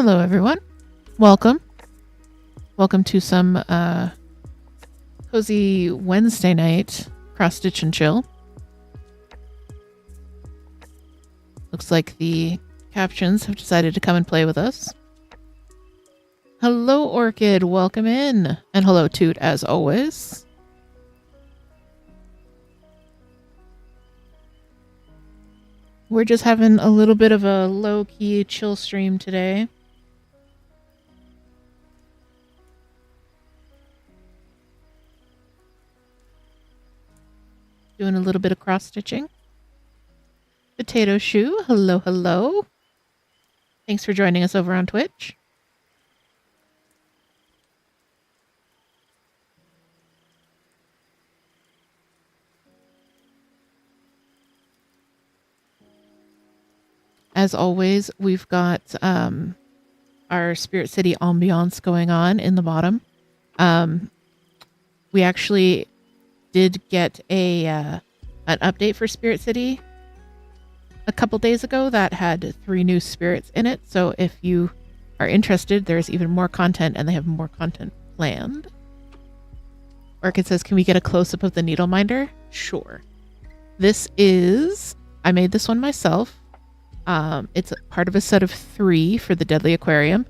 Hello, everyone. Welcome. Welcome to some cozy Wednesday night cross stitch and chill. Looks like the captions have decided to come and play with us. Hello, Orchid. Welcome in. And hello, Toot, as always. We're just having a little bit of a low-key chill stream today. Doing a little bit of cross-stitching. Potato Shoe, hello, hello. Thanks for joining us over on Twitch. As always, we've got our Spirit City ambiance going on in the bottom. We actually did get an update for Spirit City a couple days ago that had 3 new spirits in it. So if you are interested, there's even more content, and they have more content planned. Orchid says, can we get a close-up of the needle minder? Sure. I made this one myself. It's part of a set of 3 for the Deadly Aquarium.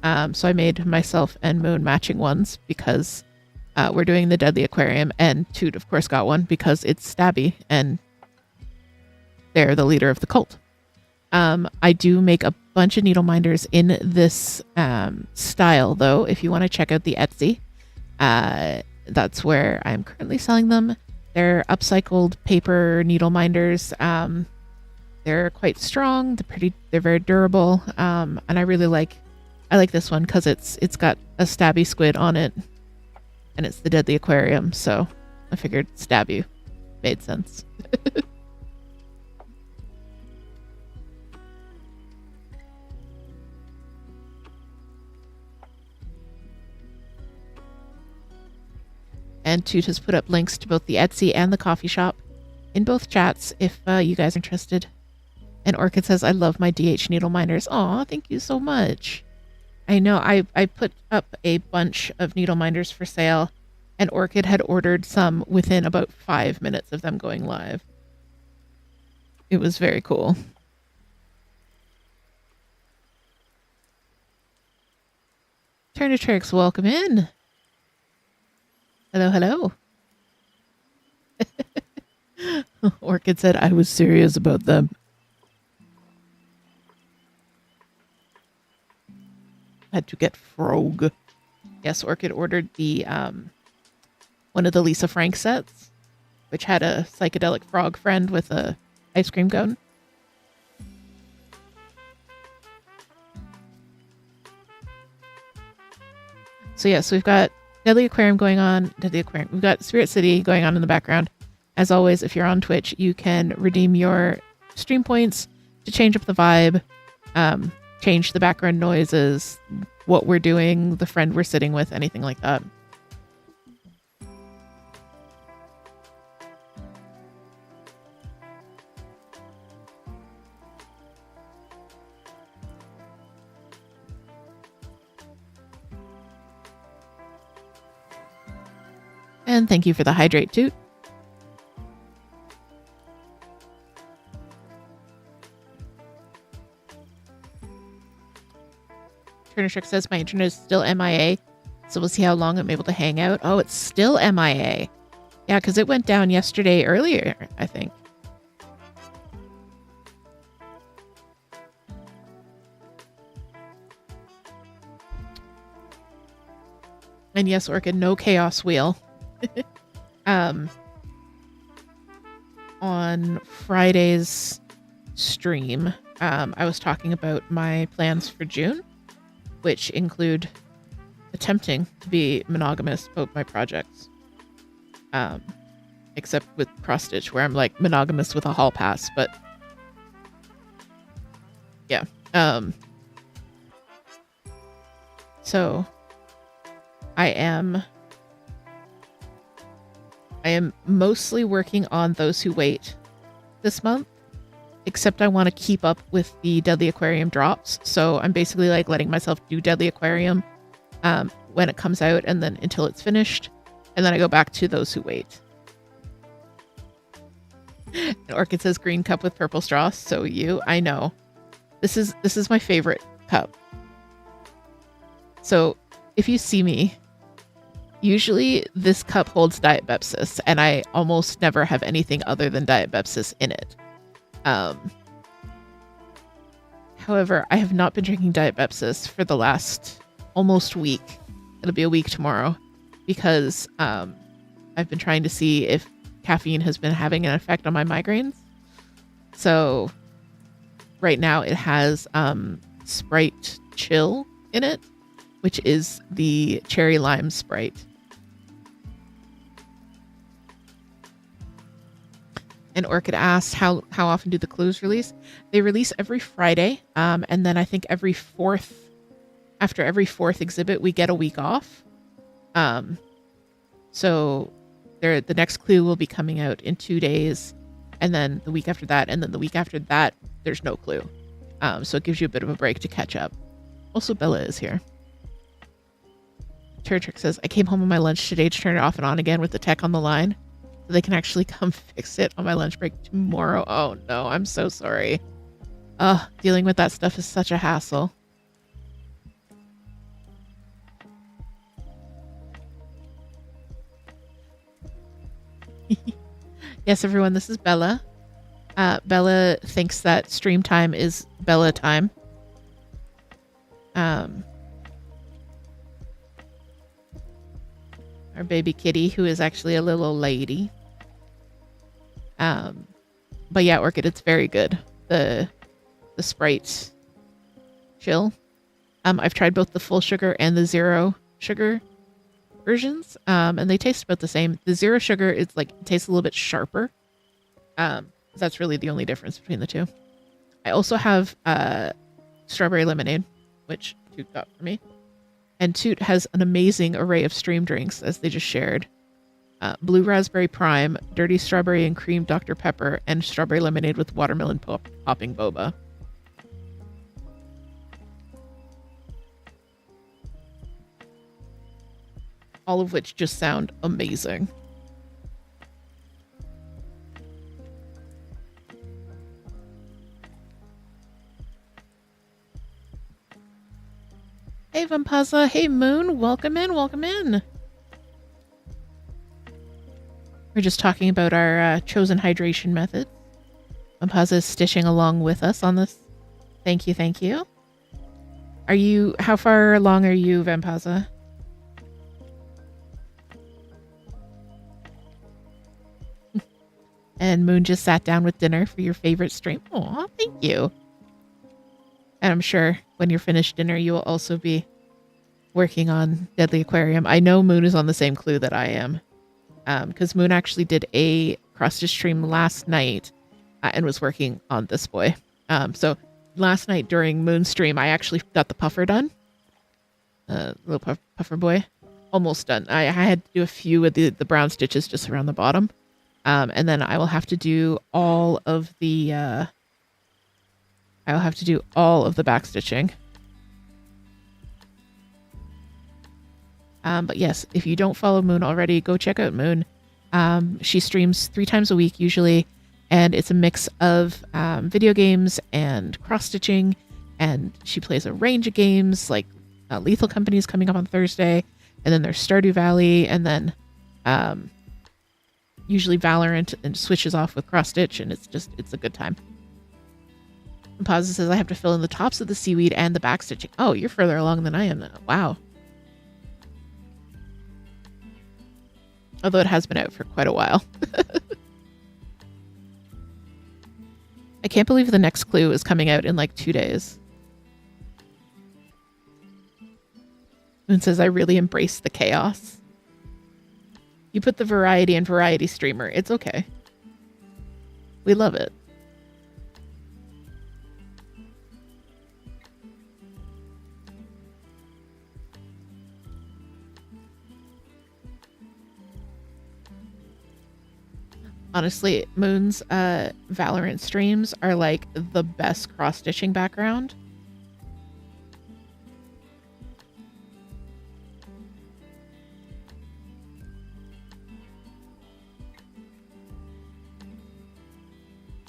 So I made myself and Moon matching ones because we're doing the Deadly Aquarium, and Toot, of course, got one because it's stabby and they're the leader of the cult. I do make a bunch of needle minders in this style, though. If you want to check out the Etsy, that's where I'm currently selling them. They're upcycled paper needle minders. They're quite strong. They're very durable. And I like this one because it's got a stabby squid on it, and it's the Deadly Aquarium. So I figured stab you made sense. And Toot has put up links to both the Etsy and the coffee shop in both chats if you guys are interested. And Orchid says, I love my DH needle minders. Aw, thank you so much. I know, I put up a bunch of needle minders for sale, and Orchid had ordered some within about 5 minutes of them going live. It was very cool. Turnitrix, welcome in. Hello, hello. Orchid said, I was serious about them. Had to get frog. Yes, Orchid ordered the one of the Lisa Frank sets, which had a psychedelic frog friend with a ice cream cone. So yes, we've got Deadly Aquarium going on. We've got Spirit City going on in the background. As always, if you're on Twitch, you can redeem your stream points to change up the vibe, change the background noises, what we're doing, the friend we're sitting with, anything like that. And thank you for the hydrate, Toot. Turnitrix says my internet is still MIA, so we'll see how long I'm able to hang out. Oh, it's still MIA. Yeah, because it went down yesterday earlier, I think. And yes, Orchid, no chaos wheel. On Friday's stream, I was talking about my plans for June, which include attempting to be monogamous about my projects. Except with cross stitch, where I'm like monogamous with a hall pass, but yeah. So I am mostly working on Those Who Wait this month. except I want to keep up with the Deadly Aquarium drops. So I'm basically like letting myself do Deadly Aquarium when it comes out and then until it's finished. And then I go back to Those Who Wait. And Orchid says green cup with purple straw. So I know. This is my favorite cup. So if you see me, usually this cup holds Diet Bepsis, and I almost never have anything other than Diet Bepsis in it. However, I have not been drinking Diet Bepsis for the last almost week. It'll be a week tomorrow because I've been trying to see if caffeine has been having an effect on my migraines. So right now it has Sprite Chill in it, which is the cherry lime Sprite. And Orchid asked, how often do the clues release? They release every Friday, and then I think after every fourth exhibit, we get a week off. So the next clue will be coming out in 2 days, and then the week after that, and then the week after that, there's no clue. So it gives you a bit of a break to catch up. Also, Bella is here. Turtrick says, I came home on my lunch today to turn it off and on again with the tech on the line. So they can actually come fix it on my lunch break tomorrow. Oh no, I'm so sorry. Dealing with that stuff is such a hassle. Yes, everyone, this is Bella. Bella thinks that stream time is Bella time. Our baby kitty, who is actually a little lady. But yeah, Orchid, it's very good. The Sprite Chill. I've tried both the full sugar and the zero sugar versions, and they taste about the same. The zero sugar is like, it tastes a little bit sharper. That's really the only difference between the two. I also have strawberry lemonade, which Toot got for me. And Toot has an amazing array of stream drinks, as they just shared. Blue raspberry prime, dirty strawberry and cream Dr. Pepper, and strawberry lemonade with watermelon popping boba. All of which just sound amazing. Hey Vampaza, hey Moon, welcome in, welcome in. We're just talking about our chosen hydration method. Vampaza is stitching along with us on this. Thank you, thank you. How far along are you, Vampaza? And Moon just sat down with dinner for your favorite stream. Aw, thank you. And I'm sure when you're finished dinner, you will also be working on Deadly Aquarium. I know Moon is on the same clue that I am. Because Moon actually did a cross-stitch stream last night and was working on this boy. So last night during Moon's stream, I actually got the puffer done. Little puffer boy. Almost done. I had to do a few of the brown stitches just around the bottom. And then I will have to do all of the back stitching. But yes, if you don't follow Moon already, go check out Moon. She streams 3 times a week usually, and it's a mix of video games and cross-stitching, and she plays a range of games, like Lethal Company is coming up on Thursday, and then there's Stardew Valley, and then usually Valorant, and switches off with cross-stitch, and it's a good time. And Pazza says, I have to fill in the tops of the seaweed and the back stitching. Oh, you're further along than I am now. Wow. Although it has been out for quite a while. I can't believe the next clue is coming out in like 2 days. Moon says, I really embrace the chaos. You put the variety in variety streamer. It's okay. We love it. Honestly, Moon's Valorant streams are like the best cross-stitching background.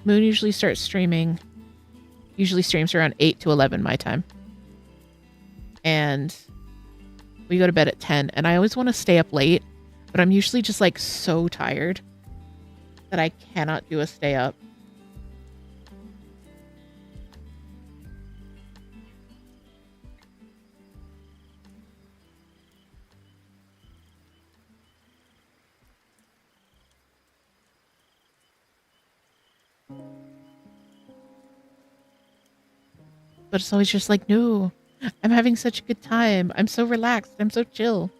Moon usually streams around 8 to 11 my time. And we go to bed at 10, and I always want to stay up late, but I'm usually just like so tired that I cannot do a stay up. But it's always just like, no, I'm having such a good time. I'm so relaxed. I'm so chill.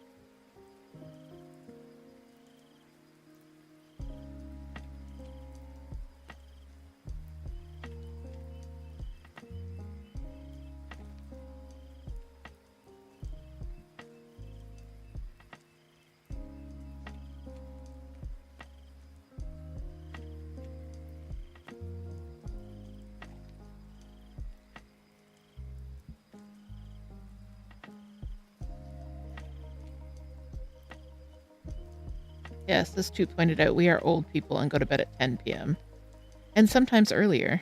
Yes, this too pointed out we are old people and go to bed at 10 p.m. and sometimes earlier.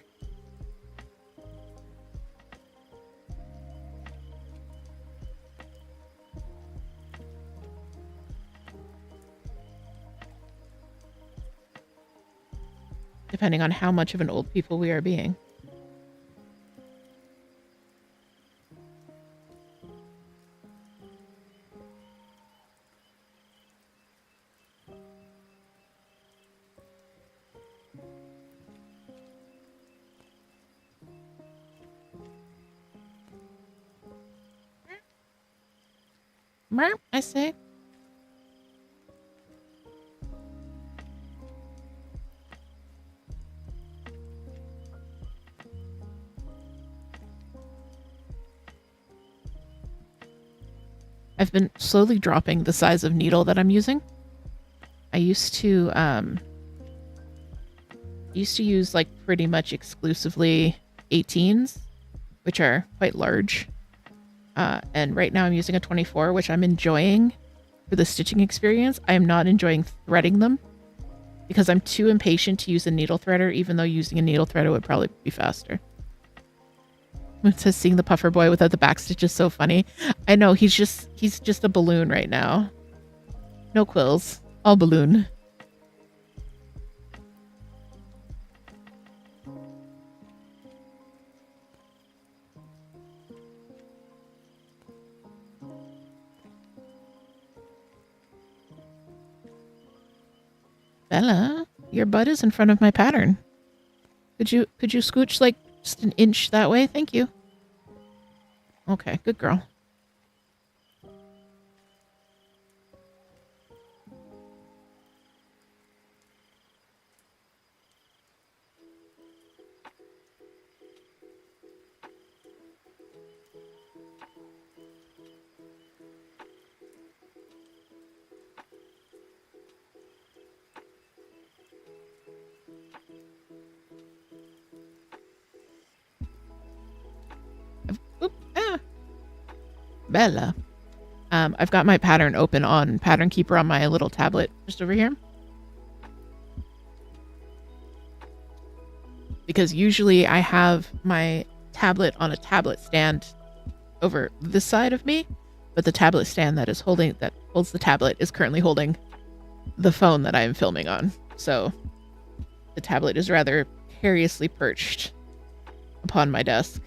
Depending on how much of an old people we are being. I say. I've been slowly dropping the size of needle that I'm using. I used to use like pretty much exclusively 18s, which are quite large. And right now I'm using a 24, which I'm enjoying for the stitching experience. I am not enjoying threading them because I'm too impatient to use a needle threader, even though using a needle threader would probably be faster. It says seeing the puffer boy without the backstitch is so funny. I know, he's just a balloon right now. No quills, all balloon. Bella, your butt is in front of my pattern. Could you scooch like just an inch that way? Thank you. Okay, good girl. Bella. I've got my pattern open on Pattern Keeper on my little tablet just over here. Because usually I have my tablet on a tablet stand over this side of me, but the tablet stand that holds the tablet is currently holding the phone that I am filming on. So the tablet is rather precariously perched upon my desk.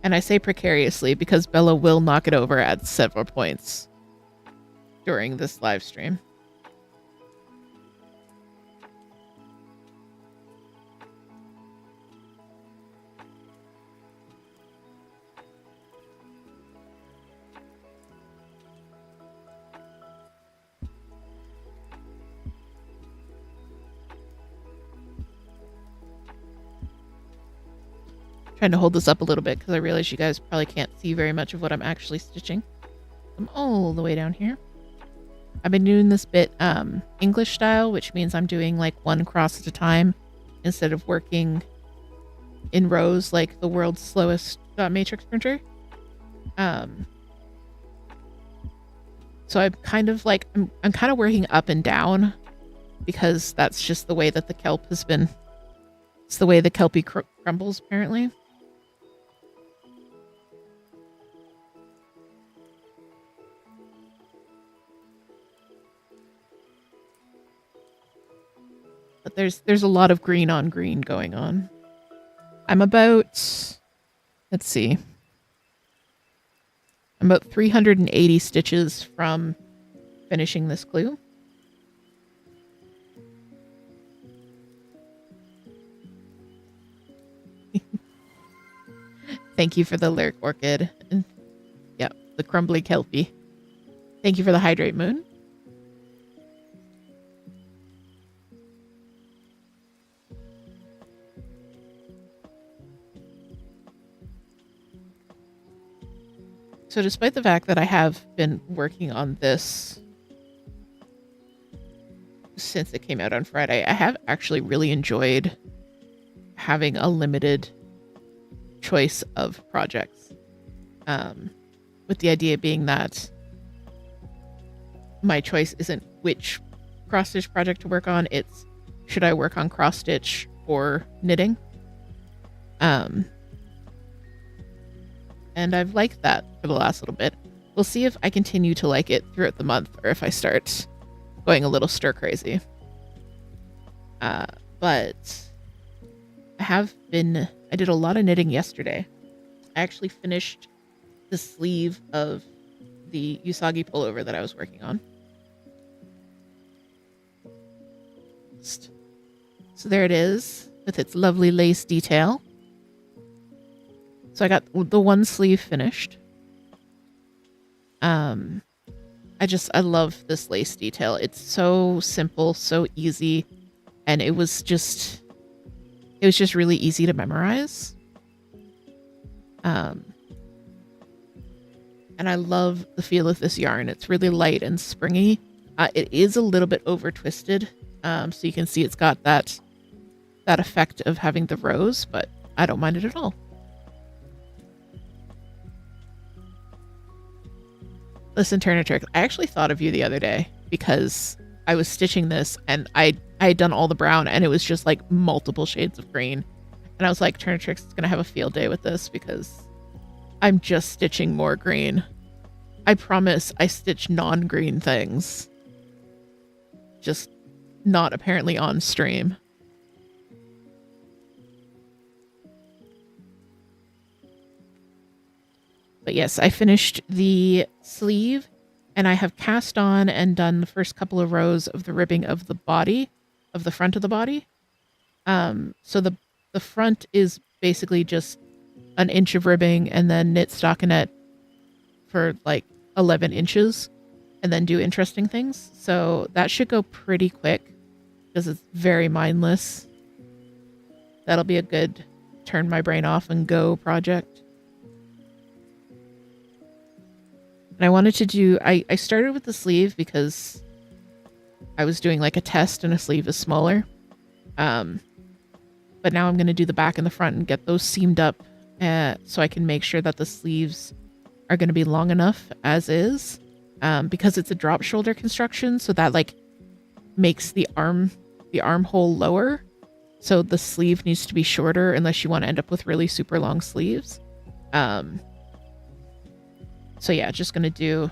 And I say precariously because Bella will knock it over at several points during this live stream. Trying to hold this up a little bit because I realize you guys probably can't see very much of what I'm actually stitching. I'm all the way down here. I've been doing this bit English style, which means I'm doing like one cross at a time instead of working in rows like the world's slowest matrix printer. So I'm kind of like, I'm kind of working up and down because that's just the way that the kelp has been. It's the way the kelpie crumbles, apparently. But there's a lot of green on green going on. I'm about, let's see. I'm about 380 stitches from finishing this clue. Thank you for the lyric orchid. And yep, the crumbly kelpie. Thank you for the hydrate moon. So despite the fact that I have been working on this since it came out on Friday, I have actually really enjoyed having a limited choice of projects. With the idea being that my choice isn't which cross stitch project to work on, it's should I work on cross stitch or knitting. And I've liked that for the last little bit. We'll see if I continue to like it throughout the month or if I start going a little stir crazy. But I did a lot of knitting yesterday. I actually finished the sleeve of the Usagi pullover that I was working on. So there it is with its lovely lace detail. So I got the one sleeve finished. I love this lace detail. It's so simple, so easy, and it was just really easy to memorize. And I love the feel of this yarn. It's really light and springy. It is a little bit over twisted, so you can see it's got that effect of having the rose, but I don't mind it at all. Listen, Turner Trick, I actually thought of you the other day because I was stitching this and I had done all the brown and it was just like multiple shades of green. And I was like, Turner Trick's going to have a field day with this because I'm just stitching more green. I promise I stitch non-green things. Just not apparently on stream. But yes, I finished the sleeve and I have cast on and done the first couple of rows of the ribbing of the body, of the front of the body. So the front is basically just an inch of ribbing and then knit stockinette for like 11 inches and then do interesting things. So that should go pretty quick because it's very mindless. That'll be a good turn my brain off and go project. And I wanted to do, I started with the sleeve because I was doing like a test and a sleeve is smaller. But now I'm going to do the back and the front and get those seamed up so I can make sure that the sleeves are going to be long enough as is. Because it's a drop shoulder construction, so that like makes the armhole lower. So the sleeve needs to be shorter unless you want to end up with really super long sleeves. So yeah, just going to do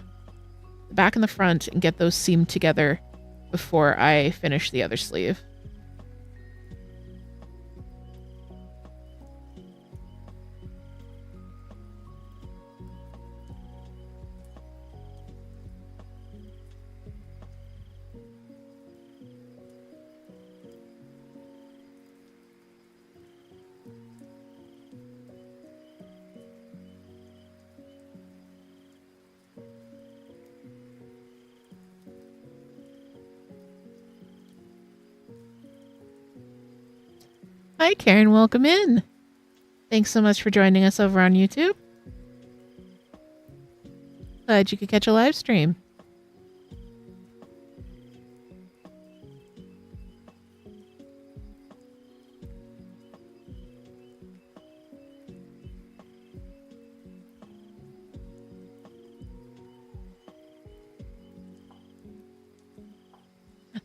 the back and the front and get those seamed together before I finish the other sleeve. Hi, Karen. Welcome in. Thanks so much for joining us over on YouTube. Glad you could catch a live stream.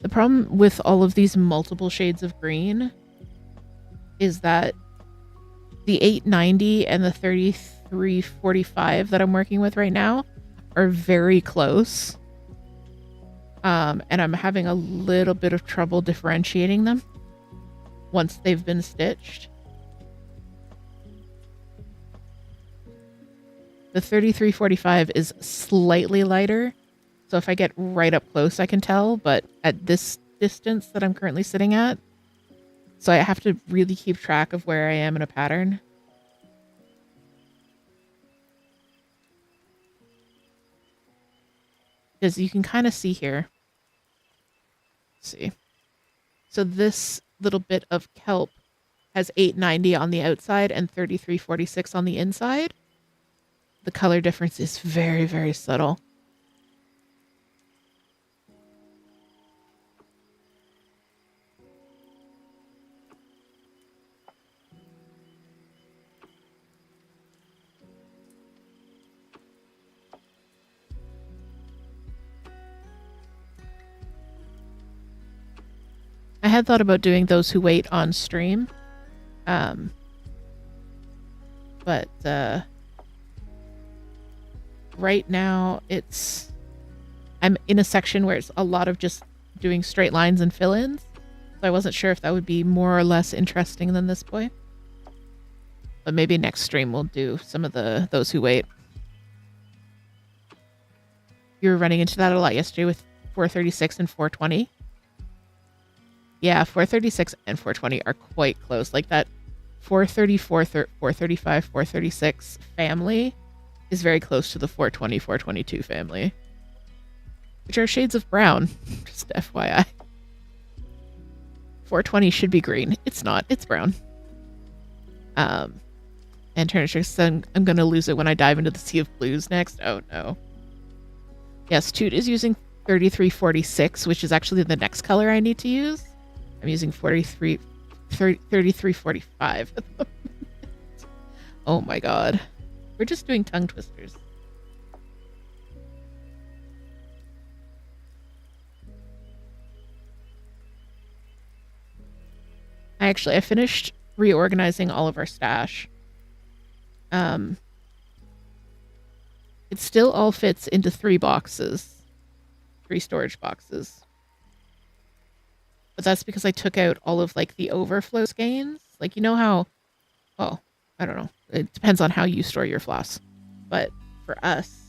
The problem with all of these multiple shades of green is that the 890 and the 3345 that I'm working with right now are very close. And I'm having a little bit of trouble differentiating them once they've been stitched. The 3345 is slightly lighter, so if I get right up close I can tell, but at this distance that I'm currently sitting at, so I have to really keep track of where I am in a pattern. Because you can kind of see here. Let's see. So this little bit of kelp has 890 on the outside and 3346 on the inside. The color difference is very, very subtle. I had thought about doing those who wait on stream. But right now I'm in a section where it's a lot of just doing straight lines and fill-ins. So I wasn't sure if that would be more or less interesting than this boy. But maybe next stream we'll do some of those who wait. You were running into that a lot yesterday with 436 and 420. Yeah, 436 and 420 are quite close. Like that 434, 435, 436 family is very close to the 420, 422 family. Which are shades of brown, just FYI. 420 should be green. It's not. It's brown. And Turnish said, I'm going to lose it when I dive into the sea of blues next. Oh, no. Yes, Toot is using 3346, which is actually the next color I need to use. I'm using 3345 at the moment. Oh my god. We're just doing tongue twisters. I finished reorganizing all of our stash. It still all fits into 3 boxes. 3 storage boxes. But that's because I took out all of like the overflow skeins. Like, you know how, well, I don't know. It depends on how you store your floss. But for us,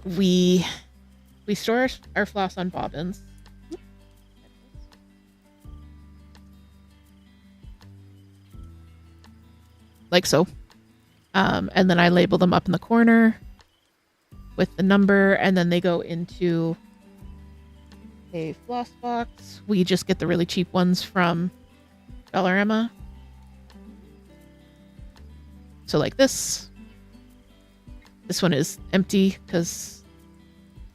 we store our floss on bobbins. Like so. And then I label them up in the corner with the number, and then they go into a floss box. We just get the really cheap ones from Dollarama. So like this. This one is empty because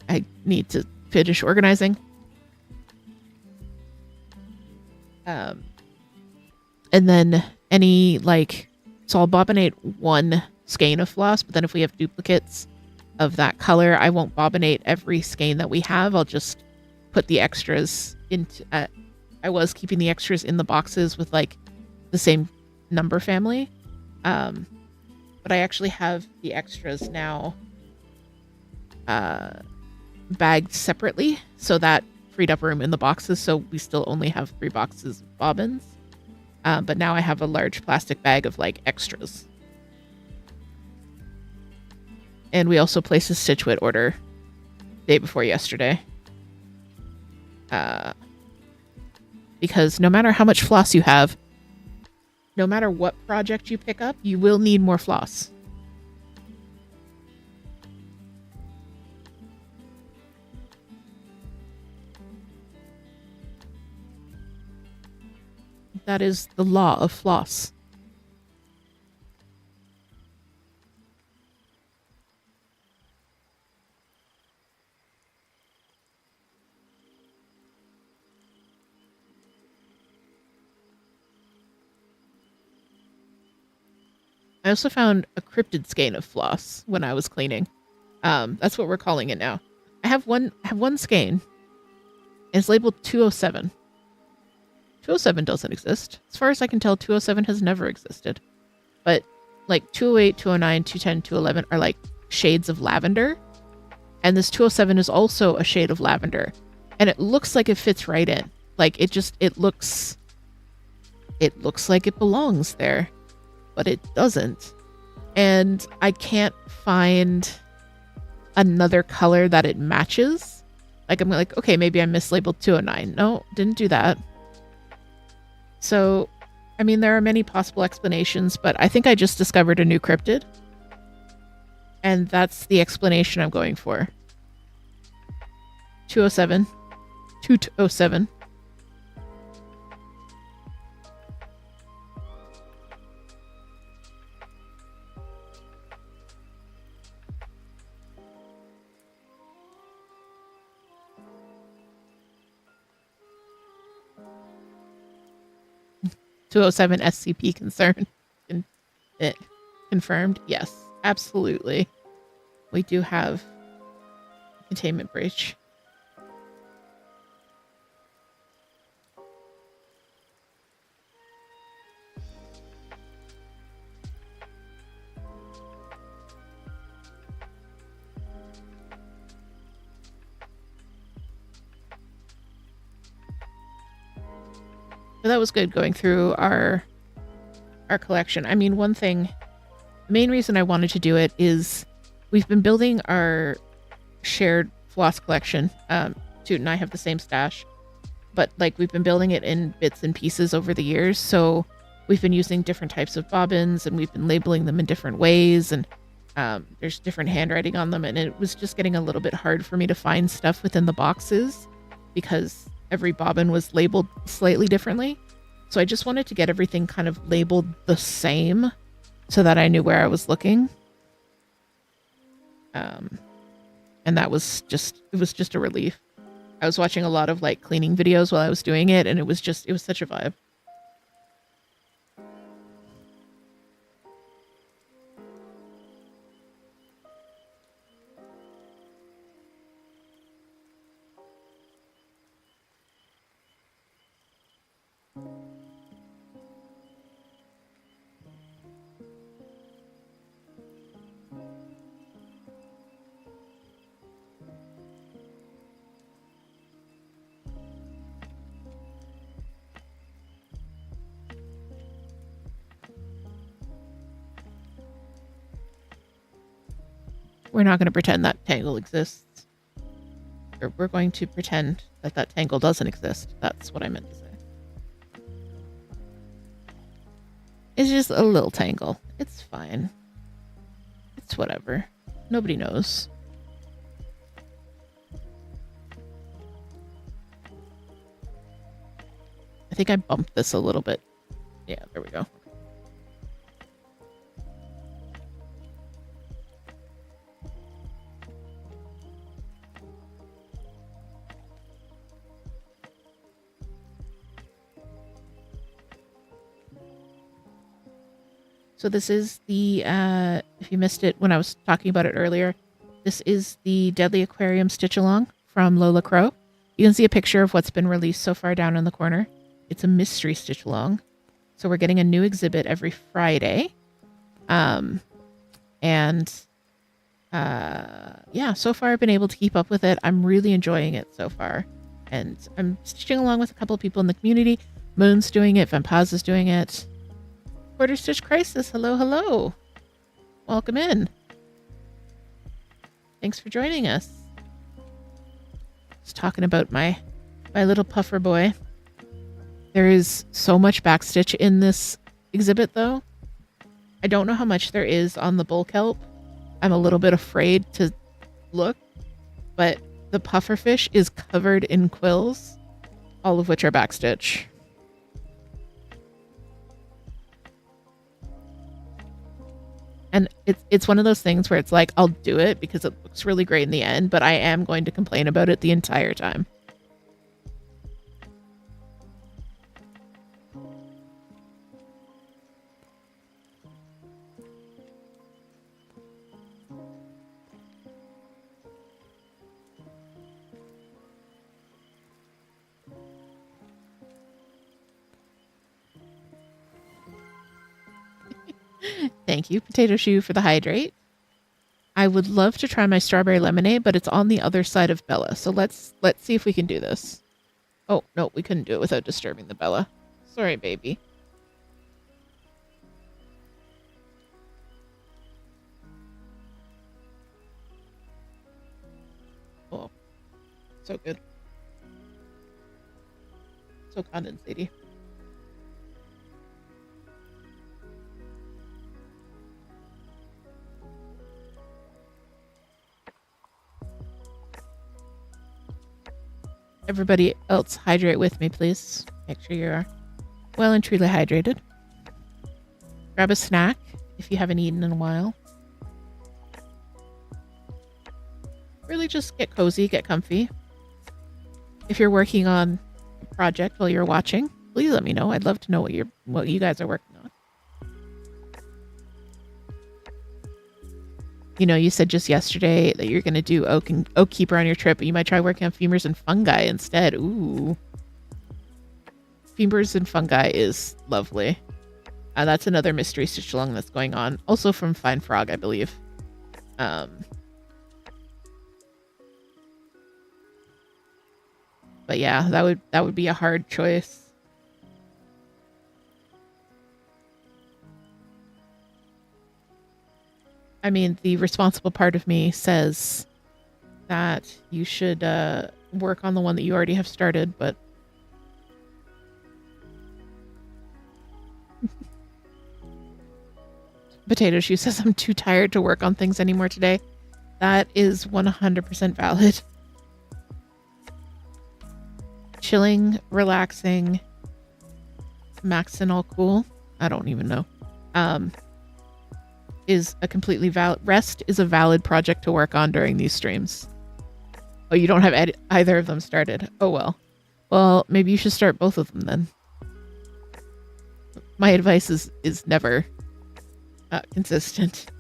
I need to finish organizing. And then any like... So I'll bobbinate 1 skein of floss, but then if we have duplicates of that color, I won't bobbinate every skein that we have. I'll just put the extras into... I was keeping the extras in the boxes with like the same number family. But I actually have the extras now bagged separately, so that freed up room in the boxes, so we still only have 3 boxes of bobbins. But now I have a large plastic bag of like extras. And we also placed a Stitch Wit order day before yesterday. Because no matter how much floss you have, no matter what project you pick up, you will need more floss. That is the law of floss. I also found a cryptid skein of floss when I was cleaning. That's what we're calling it now. I have one skein. It's labeled 207. 207 doesn't exist. As far as I can tell, 207 has never existed. But like 208, 209, 210, 211 are like shades of lavender. And this 207 is also a shade of lavender. And it looks like it fits right in. Like it looks like it belongs there, but it doesn't. And I can't find another color that it matches. Like I'm like, okay, maybe I mislabeled 209. No, didn't do that. So, I mean, there are many possible explanations, but I think I just discovered a new cryptid. And that's the explanation I'm going for. 207. 207. SCP concern. Confirmed? Yes, absolutely. We do have containment breach. So that was good going through our collection. I mean, one thing, the main reason I wanted to do it is we've been building our shared floss collection. Toot and I have the same stash, but like we've been building it in bits and pieces over the years. So we've been using different types of bobbins and we've been labeling them in different ways. And there's different handwriting on them. And it was just getting a little bit hard for me to find stuff within the boxes because every bobbin was labeled slightly differently. So I just wanted to get everything kind of labeled the same so that I knew where I was looking. And that was just a relief. I was watching a lot of like cleaning videos while I was doing it, and it was such a vibe. We're not going to pretend that tangle exists. Or we're going to pretend that that tangle doesn't exist. That's what I meant to say. It's just a little tangle. It's fine. It's whatever. Nobody knows. I think I bumped this a little bit. Yeah, there we go. So this is the, if you missed it when I was talking about it earlier, this is the Deadly Aquarium Stitch Along from Lola Crow. You can see a picture of what's been released so far down in the corner. It's a mystery stitch along. So we're getting a new exhibit every Friday. Yeah, so far I've been able to keep up with it. I'm really enjoying it so far. And I'm stitching along with a couple of people in the community. Moon's doing it. Vampaz is doing it. Quarter Stitch Crisis. Hello, hello. Welcome in. Thanks for joining us. Just talking about my little puffer boy. There is so much backstitch in this exhibit, though. I don't know how much there is on the bull kelp. I'm a little bit afraid to look, but the pufferfish is covered in quills, all of which are backstitch. And it's one of those things where it's like, I'll do it because it looks really great in the end, but I am going to complain about it the entire time. Thank you, Potato Shoe, for the hydrate. I would love to try my strawberry lemonade, but it's on the other side of Bella. So let's see if we can do this. Oh, no, we couldn't do it without disturbing the Bella. Sorry, baby. Oh, so good. So condensaty. Everybody else hydrate with me, please. Make sure you are well and truly hydrated. Grab a snack if you haven't eaten in a while. Really just get cozy, get comfy. If you're working on a project while you're watching, please let me know. I'd love to know what you guys are working on. You know, you said just yesterday that you're going to do oak keeper on your trip, but you might try working on femurs and fungi instead. Ooh. Femurs and fungi is lovely. That's another mystery stitch along that's going on. Also from Fine Frog, I believe. But yeah, that would be a hard choice. I mean, the responsible part of me says that you should work on the one that you already have started, but Potato Shoe says I'm too tired to work on things anymore today. That is 100% valid. Chilling, relaxing, maxing all cool. I don't even know. Is a completely valid rest is a valid project to work on during these streams. Oh, you don't have either of them started. Oh well. Well, maybe you should start both of them then. My advice is never consistent.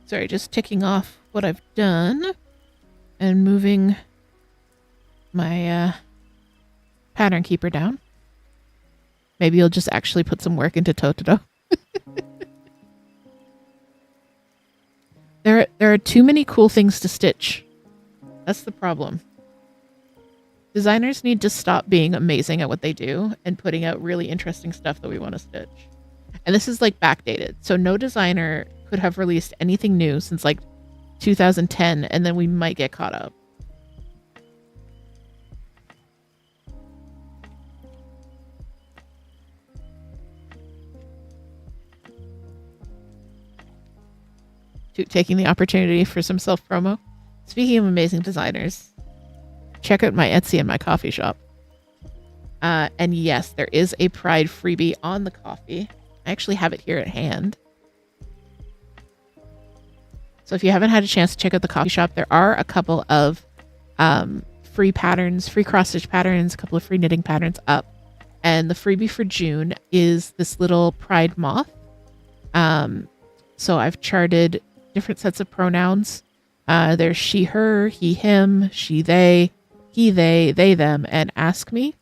Sorry, just ticking off what I've done and moving my pattern keeper down. Maybe you'll just actually put some work into Totoro. There are too many cool things to stitch. That's the problem. Designers need to stop being amazing at what they do and putting out really interesting stuff that we want to stitch. And this is like backdated. So no designer could have released anything new since like 2010, and then we might get caught up. Taking the opportunity for some self-promo. Speaking of amazing designers, check out my Etsy and my coffee shop. And yes, there is a Pride freebie on the coffee. I actually have it here at hand. So if you haven't had a chance to check out the coffee shop, there are a couple of free patterns, free cross-stitch patterns, a couple of free knitting patterns up. And the freebie for June is this little pride moth. So I've charted different sets of pronouns. There's she, her, he, him, she, they, he, they, them, and ask me,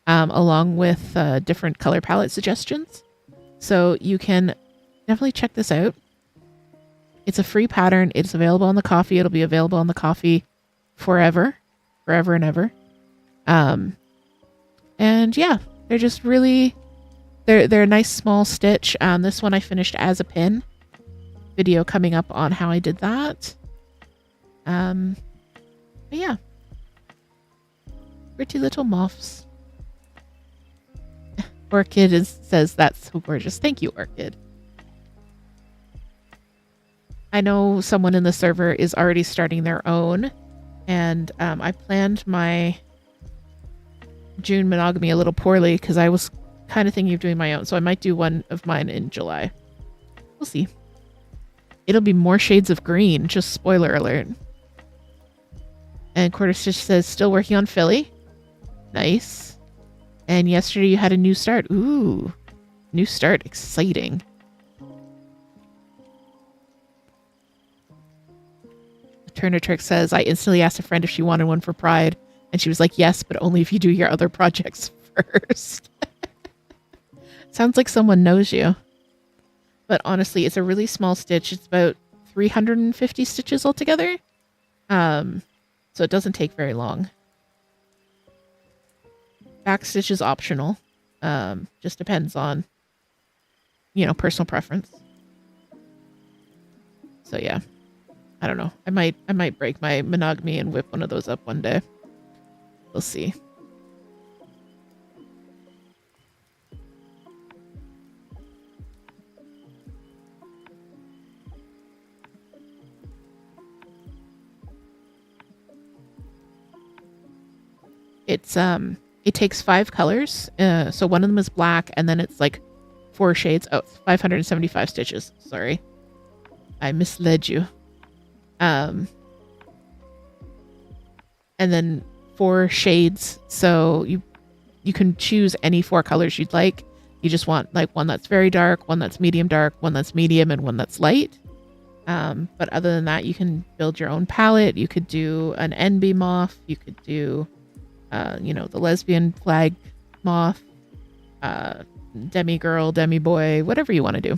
along with different color palette suggestions. So you can definitely check this out. It's a free pattern. It's available on the coffee. It'll be available on the coffee forever and ever. And yeah, they're just really, they're a nice small stitch. This one I finished as a pin. Video coming up on how I did that. But yeah, pretty little moths. Orchid says that's so gorgeous. Thank you, Orchid. I know someone in the server is already starting their own, and I planned my June monogamy a little poorly because I was kind of thinking of doing my own, so I might do one of mine in July. We'll see. It'll be more shades of green. Just spoiler alert. And Quarter Stitch says, still working on Philly. Nice. And yesterday you had a new start. Ooh. New start. Exciting. Turner Trick says, I instantly asked a friend if she wanted one for Pride. And she was like, yes, but only if you do your other projects first. Sounds like someone knows you. But honestly, it's a really small stitch. It's about 350 stitches altogether. So it doesn't take very long. Back stitch is optional. Just depends on, personal preference. So yeah, I don't know. I might break my monogamy and whip one of those up one day. We'll see. It takes 5 colors. So one of them is black, and then it's like 4 shades. Oh, 575 stitches. Sorry, I misled you. And then 4 shades. So you can choose any 4 colors you'd like. You just want like one that's very dark, one that's medium dark, one that's medium, and one that's light. But other than that, you can build your own palette. You could do an NB moth. You could do the lesbian flag moth, demi girl, demi boy, whatever you want to do.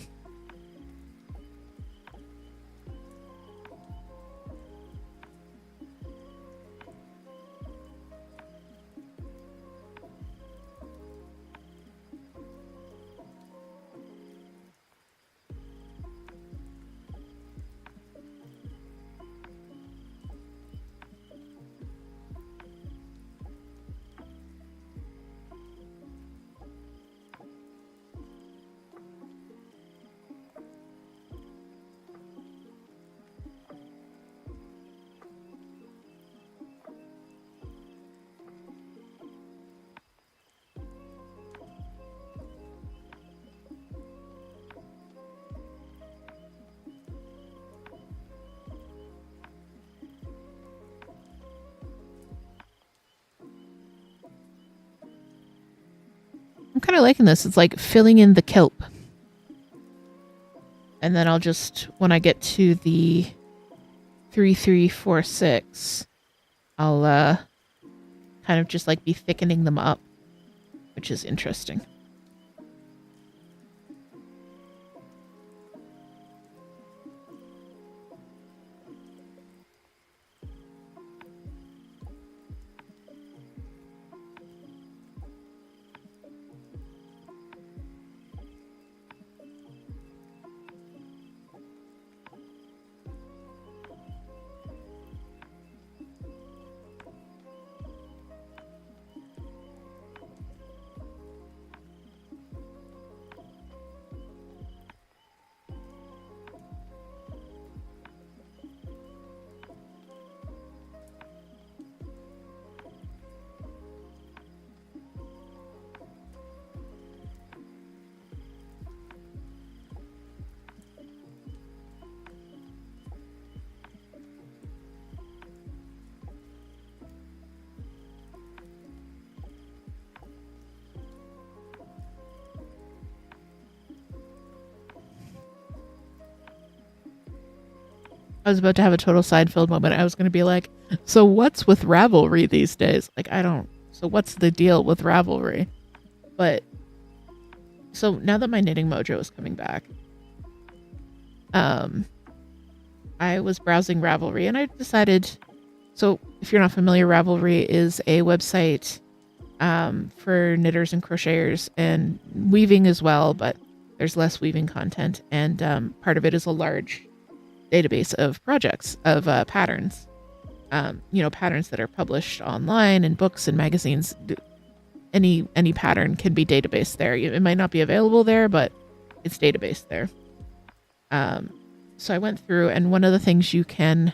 I'm kind of liking this. It's like filling in the kelp. And then I'll just, when I get to the 3, 3, 4, 6, I'll kind of just like be thickening them up, which is interesting. I was about to have a total Seinfeld moment. I was going to be like, so what's with Ravelry these days? Like, so what's the deal with Ravelry? But, so now that my knitting mojo is coming back, I was browsing Ravelry and I decided, so if you're not familiar, Ravelry is a website for knitters and crocheters and weaving as well, but there's less weaving content. And part of it is a large database of projects, of patterns, patterns that are published online in books and magazines. Any pattern can be database there. It might not be available there, but it's database there. So I went through, and one of the things you can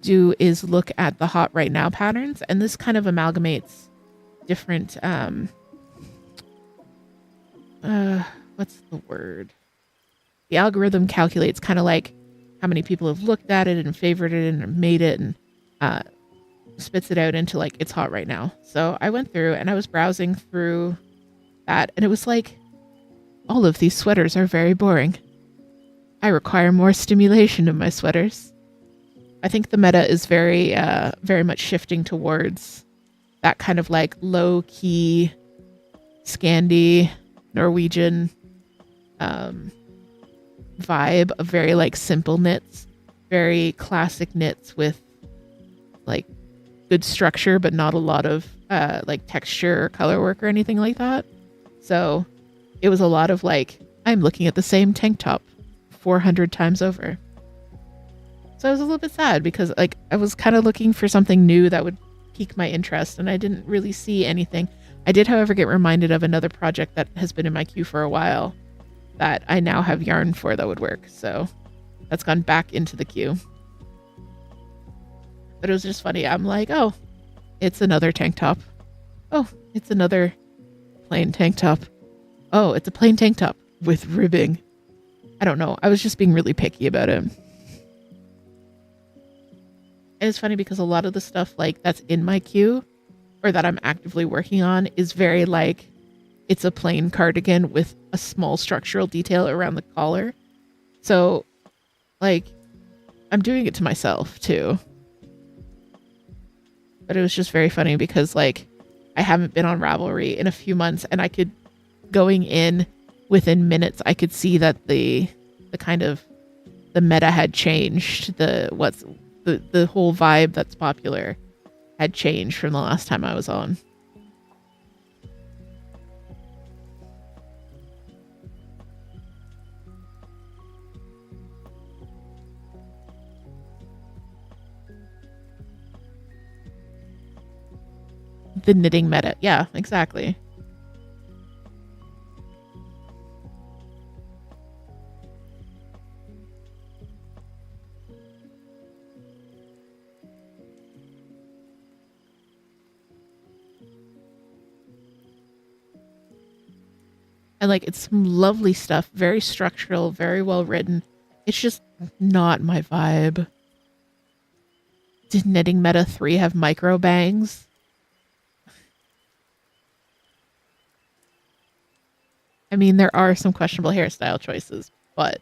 do is look at the hot right now patterns, and this kind of amalgamates different what's the word? the algorithm calculates kind of like how many people have looked at it and favored it and made it, and spits it out into like, it's hot right now. So I went through and I was browsing through that, and it was like, all of these sweaters are very boring. I require more stimulation in my sweaters. I think the meta is very much shifting towards that kind of like low key Scandi Norwegian vibe of very like simple knits, very classic knits with like good structure, but not a lot of like texture or color work or anything like that. So it was a lot of like, I'm looking at the same tank top 400 times over. So I was a little bit sad because like I was kind of looking for something new that would pique my interest, and I didn't really see anything. I did, however, get reminded of another project that has been in my queue for a while that I now have yarn for that would work. So that's gone back into the queue. But it was just funny. I'm like, oh, it's another tank top. Oh, it's another plain tank top. Oh, it's a plain tank top with ribbing. I don't know. I was just being really picky about it. And it's funny because a lot of the stuff like that's in my queue or that I'm actively working on is very like, it's a plain cardigan with a small structural detail around the collar. So like I'm doing it to myself too. But it was just very funny because like I haven't been on Ravelry in a few months, and I could, going in within minutes, I could see that the kind of the meta had changed. The whole vibe that's popular had changed from the last time I was on. The knitting meta. Yeah, exactly. And like, it's some lovely stuff, very structural, very well written. It's just not my vibe. Did Knitting Meta 3 have micro bangs? I mean, there are some questionable hairstyle choices, but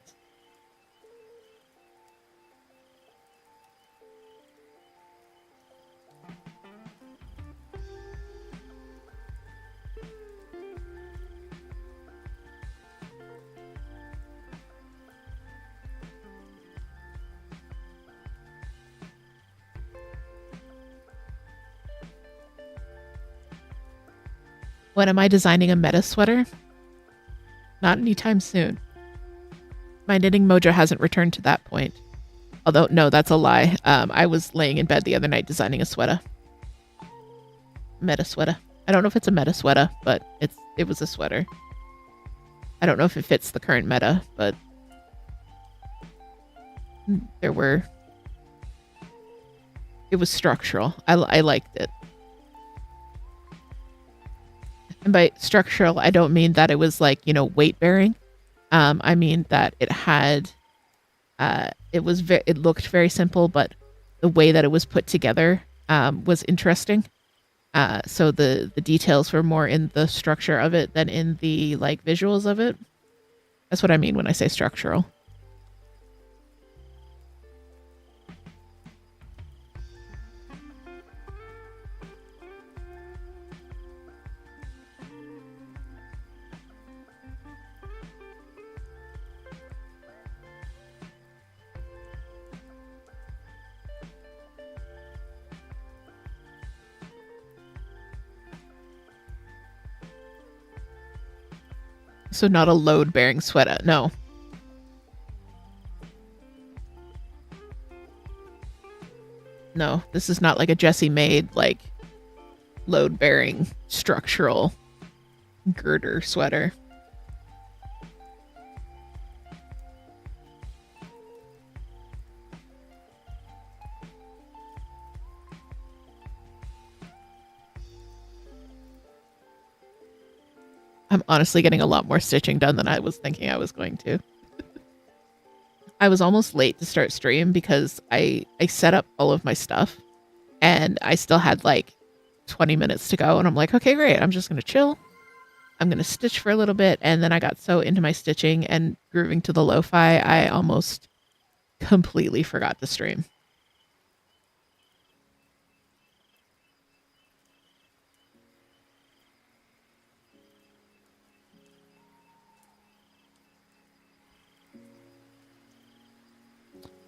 when am I designing a meta sweater? Not anytime soon. My knitting mojo hasn't returned to that point. Although, no, that's a lie. I was laying in bed the other night designing a sweater. Meta sweater. I don't know if it's a meta sweater, but it was a sweater. I don't know if it fits the current meta, but it was structural. I liked it. And by structural, I don't mean that it was like, weight bearing. I mean that it had, it looked very simple, but the way that it was put together was interesting. So the details were more in the structure of it than in the like visuals of it. That's what I mean when I say structural. So not a load-bearing sweater, no. No, this is not like a Jessie made, like, load-bearing structural girder sweater. I'm honestly getting a lot more stitching done than I was thinking I was going to. I was almost late to start stream because I set up all of my stuff and I still had like 20 minutes to go, and I'm like, okay, great. I'm just going to chill. I'm going to stitch for a little bit, and then I got so into my stitching and grooving to the lo-fi, I almost completely forgot to stream.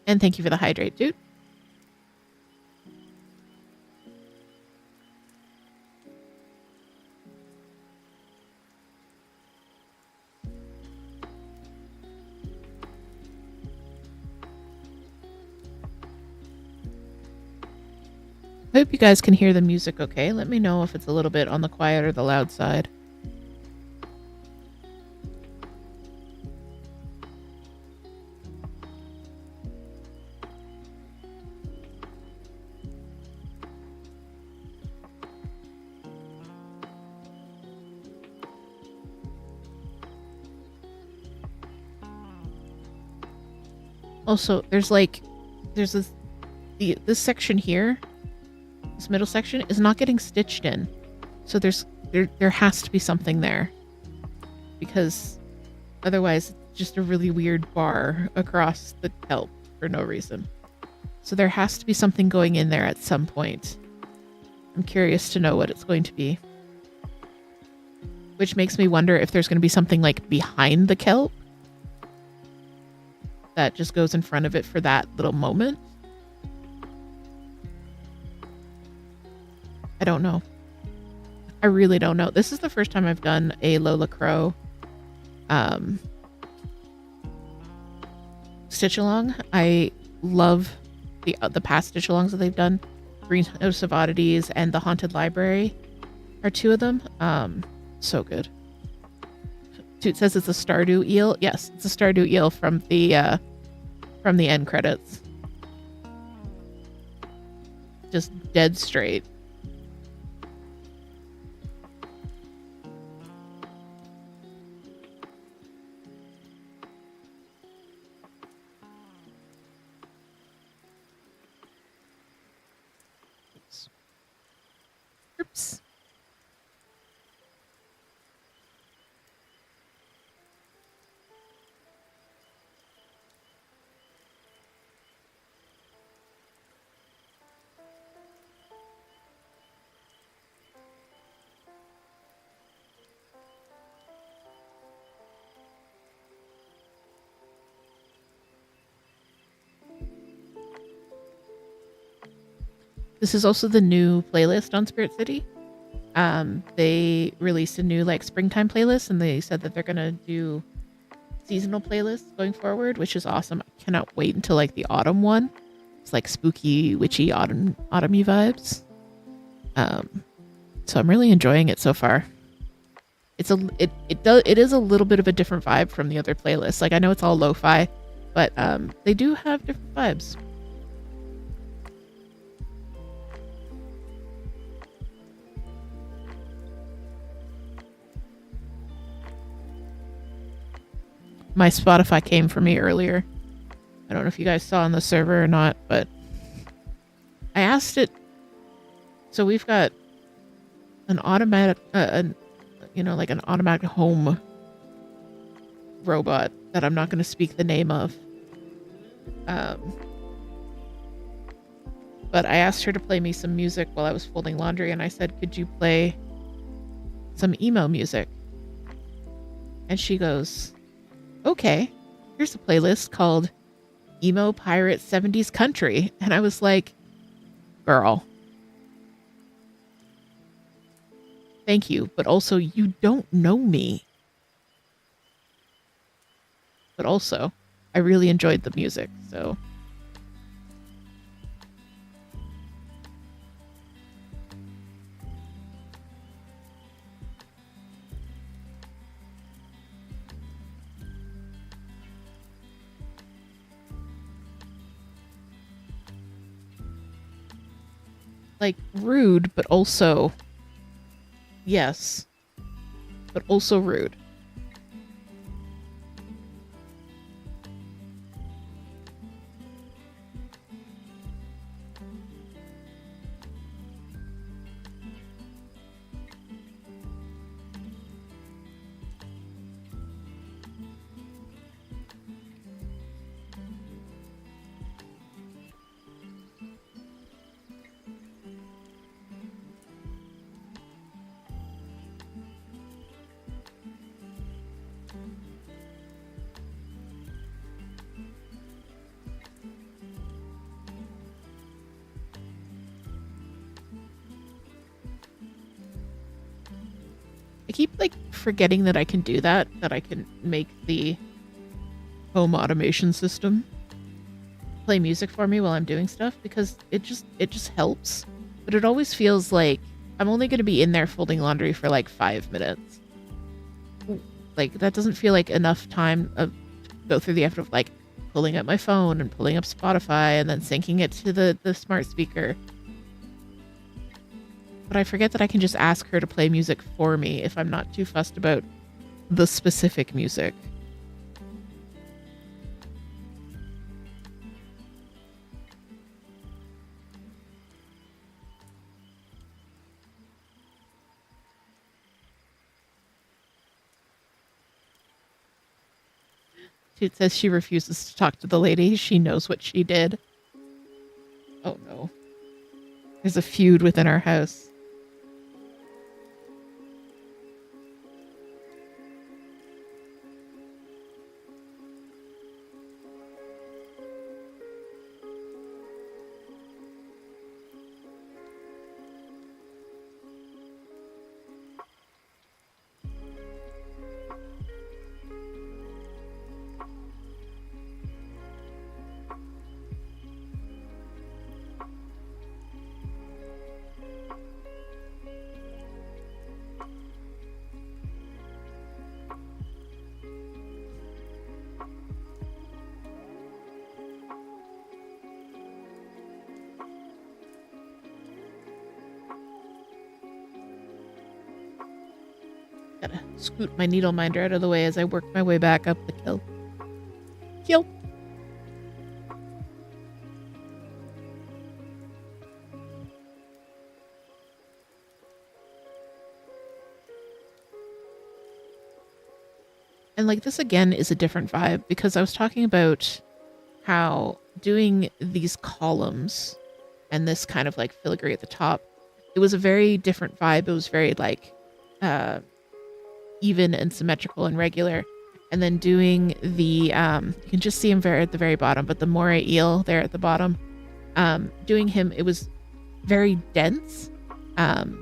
And thank you for the hydrate, dude. I hope you guys can hear the music okay. Let me know if it's a little bit on the quiet or the loud side. Also, there's this section here, this middle section is not getting stitched in. So there has to be something there, because otherwise it's just a really weird bar across the kelp for no reason. So there has to be something going in there at some point. I'm curious to know what it's going to be. Which makes me wonder if there's going to be something like behind the kelp that just goes in front of it for that little moment. I don't know. I really don't know. This is the first time I've done a Lola Crow stitch along. I love the past stitch alongs that they've done. Greenhouse of Oddities and the Haunted Library are two of them. So good. Toot says it's a Stardew eel. Yes, it's a Stardew eel from the end credits. Just dead straight. Oops. This is also the new playlist on Spirit City. They released a new like springtime playlist, and they said that they're gonna do seasonal playlists going forward, which is awesome. I cannot wait until like the autumn one. It's like spooky, witchy, autumny vibes. So I'm really enjoying it so far. It is a little bit of a different vibe from the other playlists. Like I know it's all lo-fi, but they do have different vibes. My Spotify came for me earlier. I don't know if you guys saw on the server or not, but I asked it. So we've got an automatic, like an automatic home robot that I'm not going to speak the name of. But I asked her to play me some music while I was folding laundry, and I said, could you play some emo music? And she goes, okay, here's a playlist called Emo Pirate 70s Country. And I was like, girl, thank you, but also you don't know me. But also, I really enjoyed the music, so. Like, rude, but also, yes, but also rude. keep like forgetting that I can do that I can make the home automation system play music for me while I'm doing stuff, because it just helps. But it always feels like I'm only going to be in there folding laundry for like 5 minutes. Like that doesn't feel like enough time to go through the effort of like pulling up my phone and pulling up Spotify and then syncing it to the smart speaker. But I forget that I can just ask her to play music for me if I'm not too fussed about the specific music. It says she refuses to talk to the lady. She knows what she did. Oh no. There's a feud within our house. Gotta scoot my needle minder out of the way as I work my way back up the hill. Kill. And like this again is a different vibe, because I was talking about how doing these columns and this kind of like filigree at the top, it was a very different vibe. It was very like even and symmetrical and regular. And then doing the you can just see him at the very bottom, but the moray eel there at the bottom, doing him, it was very dense and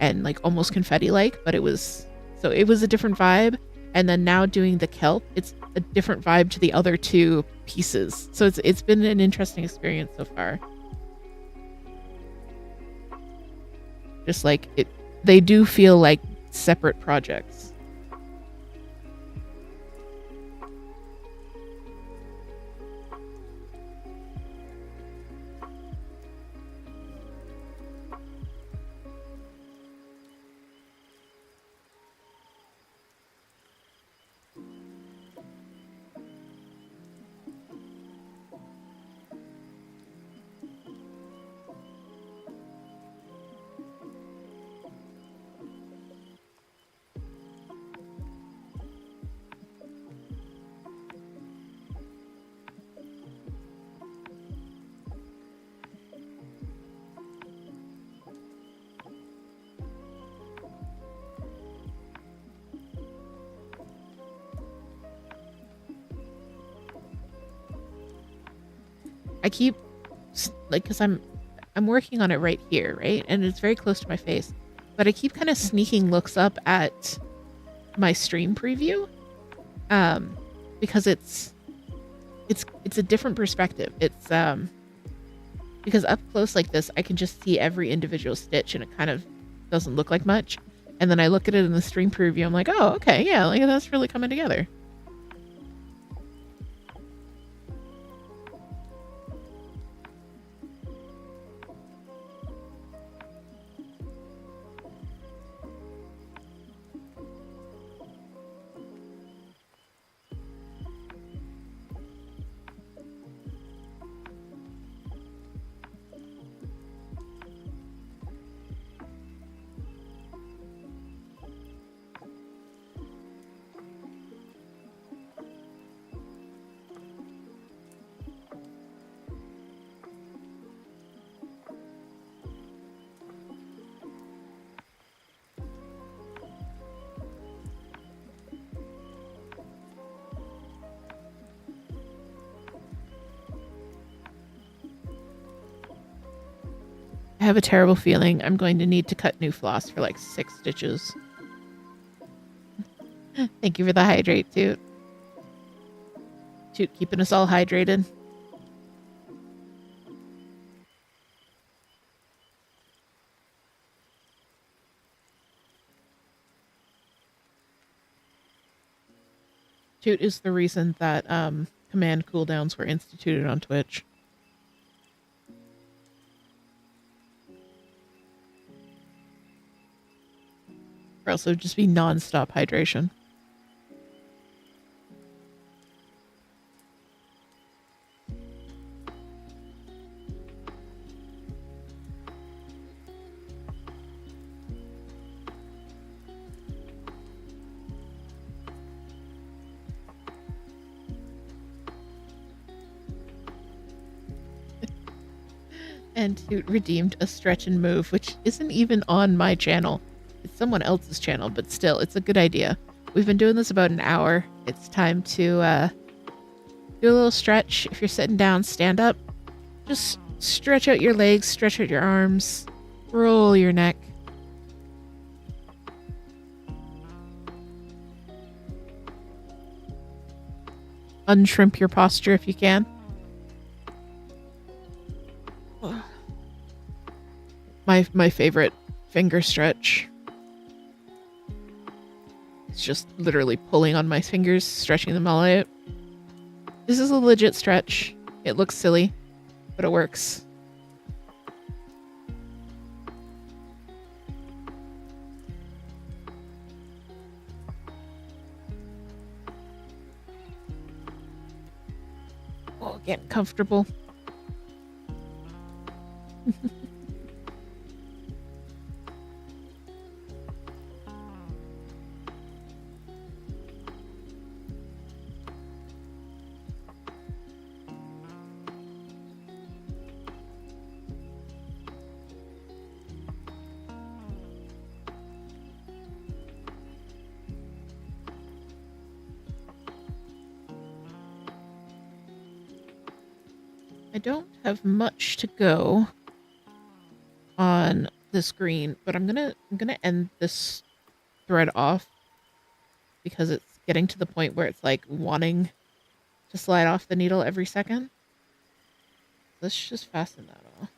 like almost confetti like, but it was a different vibe. And then now doing the kelp, it's a different vibe to the other two pieces. So it's been an interesting experience so far. Just like they do feel like separate projects. I keep like, because I'm working on it right here, right? And it's very close to my face. But I keep kind of sneaking looks up at my stream preview. Because it's a different perspective. It's because up close like this, I can just see every individual stitch and it kind of doesn't look like much. And then I look at it in the stream preview, I'm like, oh, okay, yeah, like that's really coming together. I have a terrible feeling I'm going to need to cut new floss for like 6 stitches. Thank you for the hydrate, Toot. Toot keeping us all hydrated. Toot is the reason that command cooldowns were instituted on Twitch. Or else it would just be non-stop hydration. And Toot redeemed a stretch and move, which isn't even on my channel. It's someone else's channel, but still, it's a good idea. We've been doing this about an hour. It's time to do a little stretch. If you're sitting down, stand up. Just stretch out your legs, stretch out your arms, roll your neck. Unshrimp your posture if you can. My favorite finger stretch. It's just literally pulling on my fingers, stretching them all out. This is a legit stretch. It looks silly, but it works. Oh, getting comfortable. I don't have much to go on the screen, but I'm gonna end this thread off because it's getting to the point where it's like wanting to slide off the needle every second. Let's just fasten that off.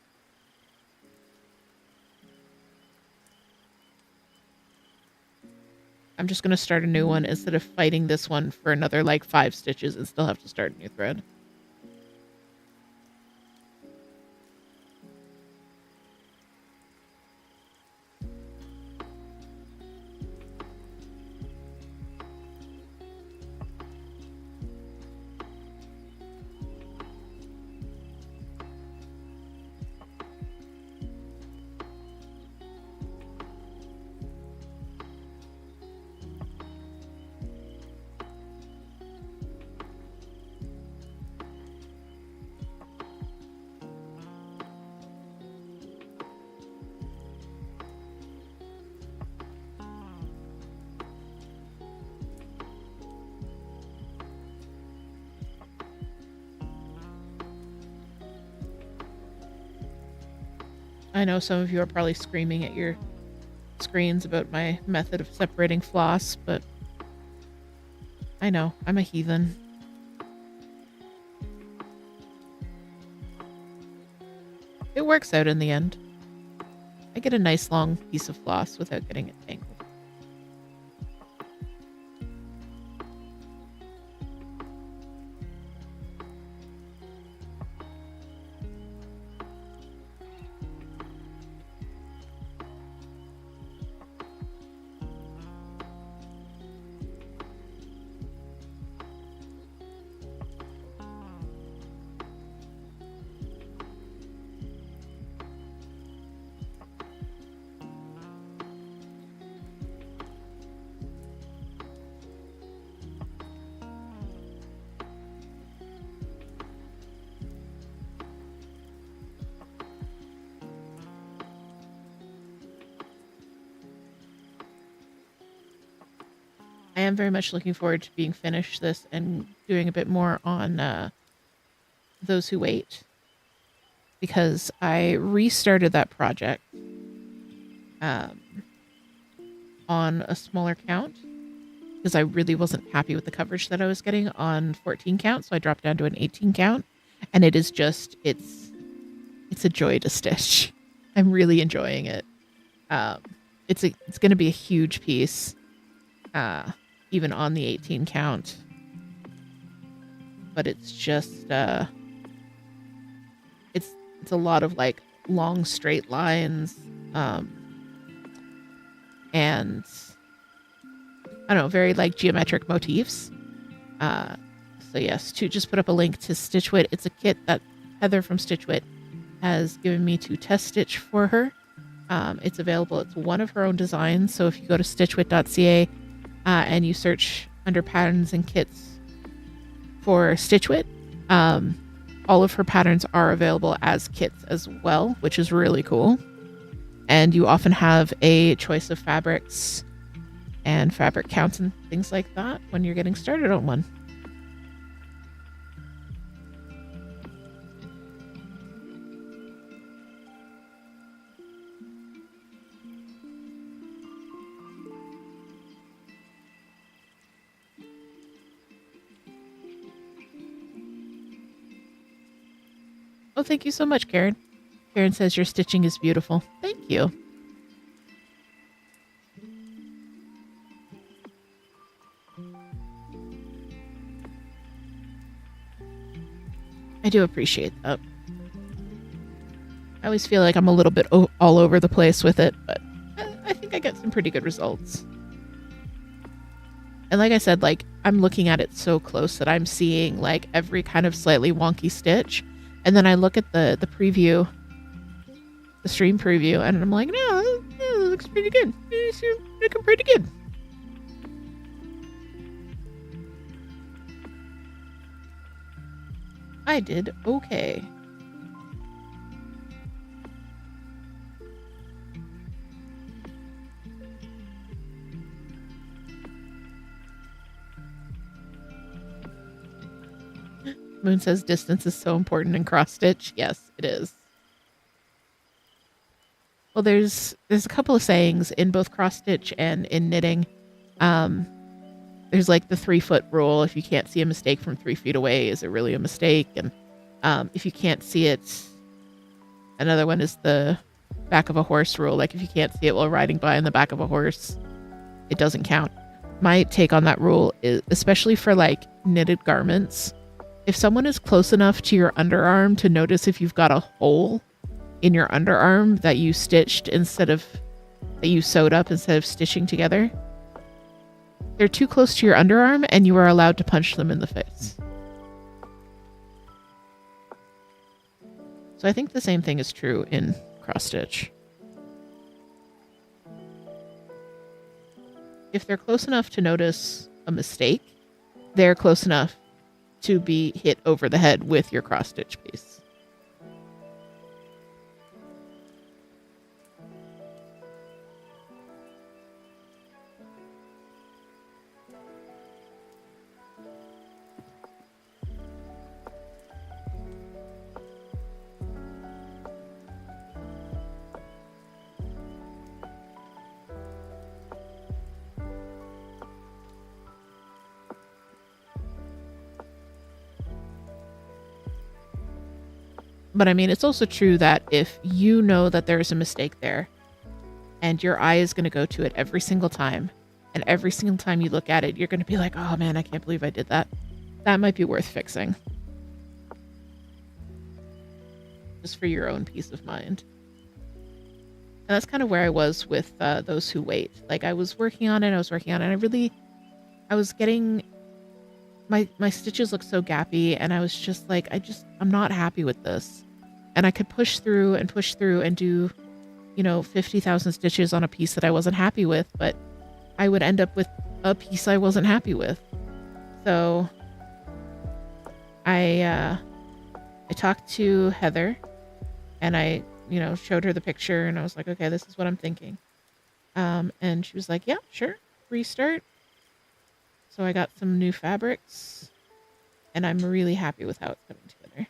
I'm just gonna start a new one instead of fighting this one for another like 5 stitches and still have to start a new thread. I know some of you are probably screaming at your screens about my method of separating floss, but I know, I'm a heathen. It works out in the end. I get a nice long piece of floss without getting it tangled. I am very much looking forward to being finished this and doing a bit more on Those Who Wait, because I restarted that project on a smaller count because I really wasn't happy with the coverage that I was getting on 14 count. So I dropped down to an 18 count, and it is just, it's a joy to stitch. I'm really enjoying it. It's going to be a huge piece, even on the 18 count, but it's just, it's a lot of like long straight lines, and I don't know, very like geometric motifs. So yes, to just put up a link to Stitchwit. It's a kit that Heather from Stitchwit has given me to test stitch for her. It's available. It's one of her own designs. So if you go to stitchwit.ca and you search under patterns and kits for Stitchwit, all of her patterns are available as kits as well, which is really cool. And you often have a choice of fabrics and fabric counts and things like that when you're getting started on one. Oh, thank you so much, Karen. Karen says your stitching is beautiful. Thank you. I do appreciate that. I always feel like I'm a little bit all over the place with it, but I think I get some pretty good results. And like I said, like I'm looking at it so close that I'm seeing like every kind of slightly wonky stitch. And then I look at the preview, the stream preview, and I'm like, no, it looks pretty good. It's looking pretty good. I did okay. Moon says distance is so important in cross stitch. Yes, it is. Well, there's a couple of sayings in both cross stitch and in knitting. There's like the 3-foot rule. If you can't see a mistake from 3 feet away, is it really a mistake? And if you can't see it, another one is the back of a horse rule. Like if you can't see it while riding by on the back of a horse, it doesn't count. My take on that rule is, especially for like knitted garments, if someone is close enough to your underarm to notice if you've got a hole in your underarm that you stitched instead of, that you sewed up instead of stitching together, they're too close to your underarm and you are allowed to punch them in the face. So I think the same thing is true in cross stitch. If they're close enough to notice a mistake, they're close enough to be hit over the head with your cross stitch piece. But I mean, it's also true that if you know that there's a mistake there and your eye is going to go to it every single time, and every single time you look at it, you're going to be like, oh man, I can't believe I did that. That might be worth fixing. Just for your own peace of mind. And that's kind of where I was with Those Who Wait. Like I was working on it, I was getting, my stitches look so gappy, and I was just like, I'm not happy with this. And I could push through and do, 50,000 stitches on a piece that I wasn't happy with, but I would end up with a piece I wasn't happy with. So I talked to Heather, and I, showed her the picture, and I was like, okay, this is what I'm thinking. And she was like, yeah, sure, restart. So I got some new fabrics, and I'm really happy with how it's coming together.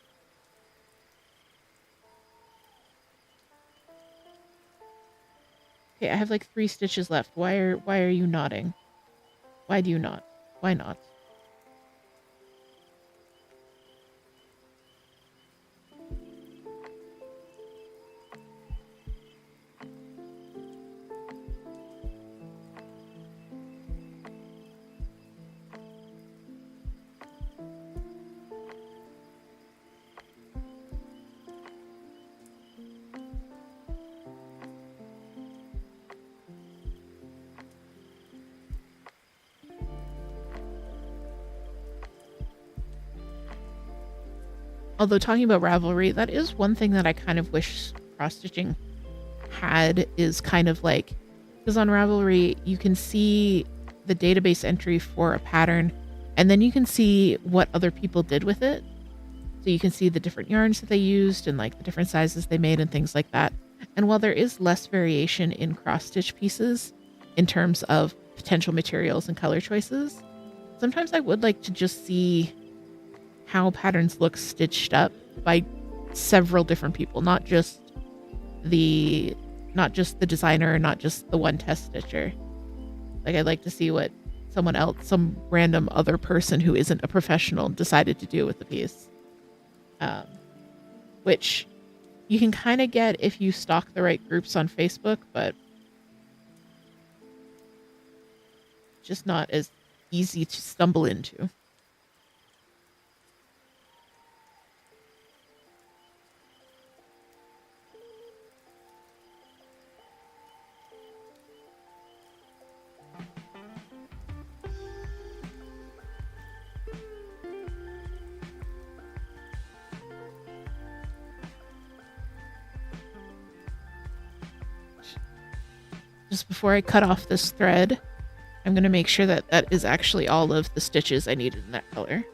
Okay, I have like 3 stitches left. Why are you nodding? Why do you not? Why not? Although talking about Ravelry, that is one thing that I kind of wish cross-stitching had, is kind of like, because on Ravelry, you can see the database entry for a pattern, and then you can see what other people did with it. So you can see the different yarns that they used and like the different sizes they made and things like that. And while there is less variation in cross-stitch pieces in terms of potential materials and color choices, sometimes I would like to just see how patterns look stitched up by several different people, not just the designer, not just the one test stitcher. Like, I'd like to see what someone else, some random other person who isn't a professional, decided to do with the piece. Which you can kind of get if you stalk the right groups on Facebook, but just not as easy to stumble into. Just before I cut off this thread, I'm going to make sure that that is actually all of the stitches I needed in that color.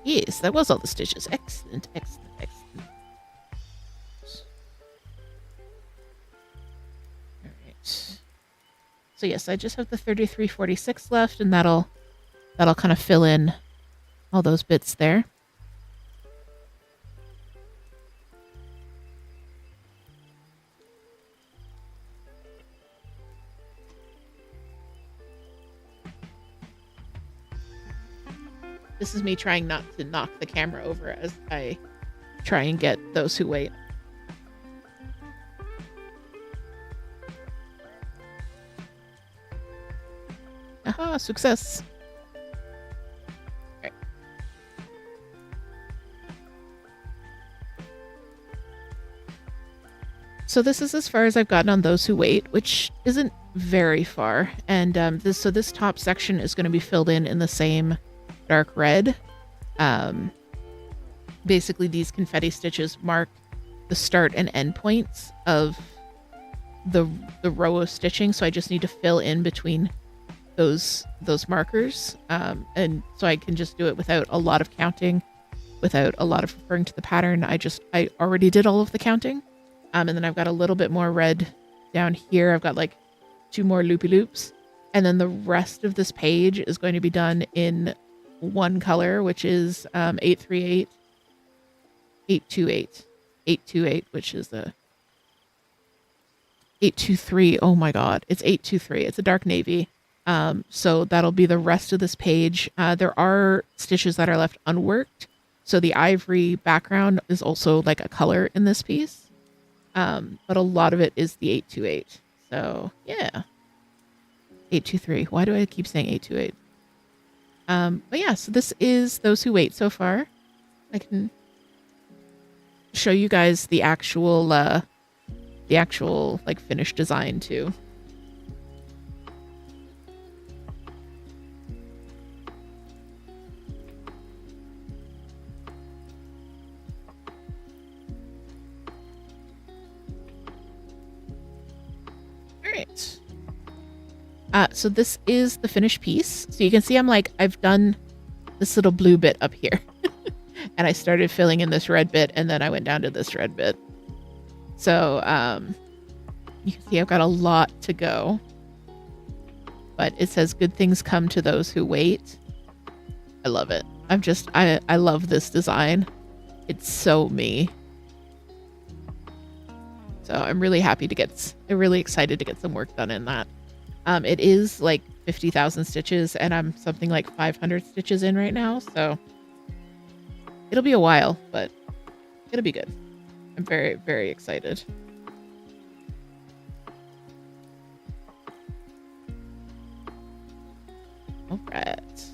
Yes, that was all the stitches. Excellent, excellent, excellent. All right. So yes, I just have the 3346 left, and that'll kind of fill in all those bits there. This is me trying not to knock the camera over as I try and get those who wait. Aha, success. Okay. So this is as far as I've gotten on those who wait, which isn't very far. And this top section is going to be filled in the same dark red. Basically these confetti stitches mark the start and end points of the row of stitching, so I just need to fill in between those markers, and so I can just do it without a lot of counting, without a lot of referring to the pattern. I already did all of the counting, and then I've got a little bit more red down here. I've got like 2 more loopy loops, and then the rest of this page is going to be done in one color, which is 838, 828, 828, which is a 823. Oh my god, it's 823. It's a dark navy. So that'll be the rest of this page. There are stitches that are left unworked, so the ivory background is also like a color in this piece, but a lot of it is the 828. So yeah, 823. Why do I keep saying 828? But yeah, so this is Those Who Wait so far. I can show you guys the actual like finished design too. All right. So this is the finished piece. So you can see I've done this little blue bit up here. and I started filling in this red bit, and then I went down to this red bit. So you can see I've got a lot to go, but it says good things come to those who wait. I love it. I love this design. It's so me. So I'm really really excited to get some work done in that. It is like 50,000 stitches, and I'm something like 500 stitches in right now. So it'll be a while, but it'll be good. I'm very, very excited. All right.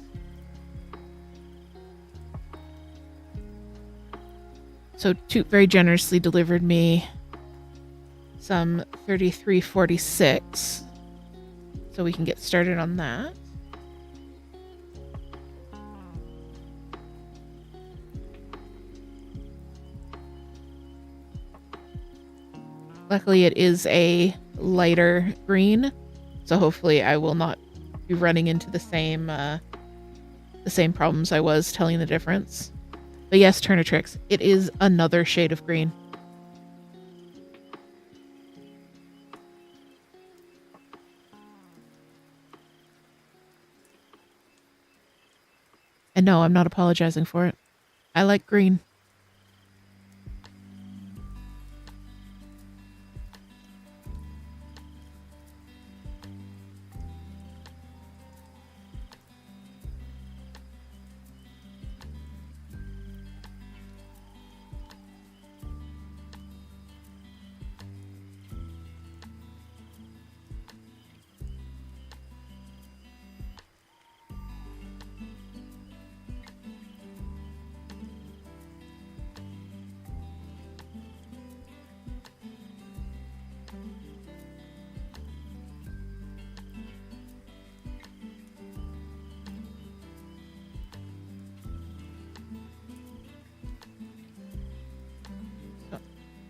So Toot very generously delivered me some 3346, so we can get started on that. Luckily, it is a lighter green, so hopefully I will not be running into the same problems I was telling the difference. But yes, Turnitrix, it is another shade of green. And no, I'm not apologizing for it. I like green.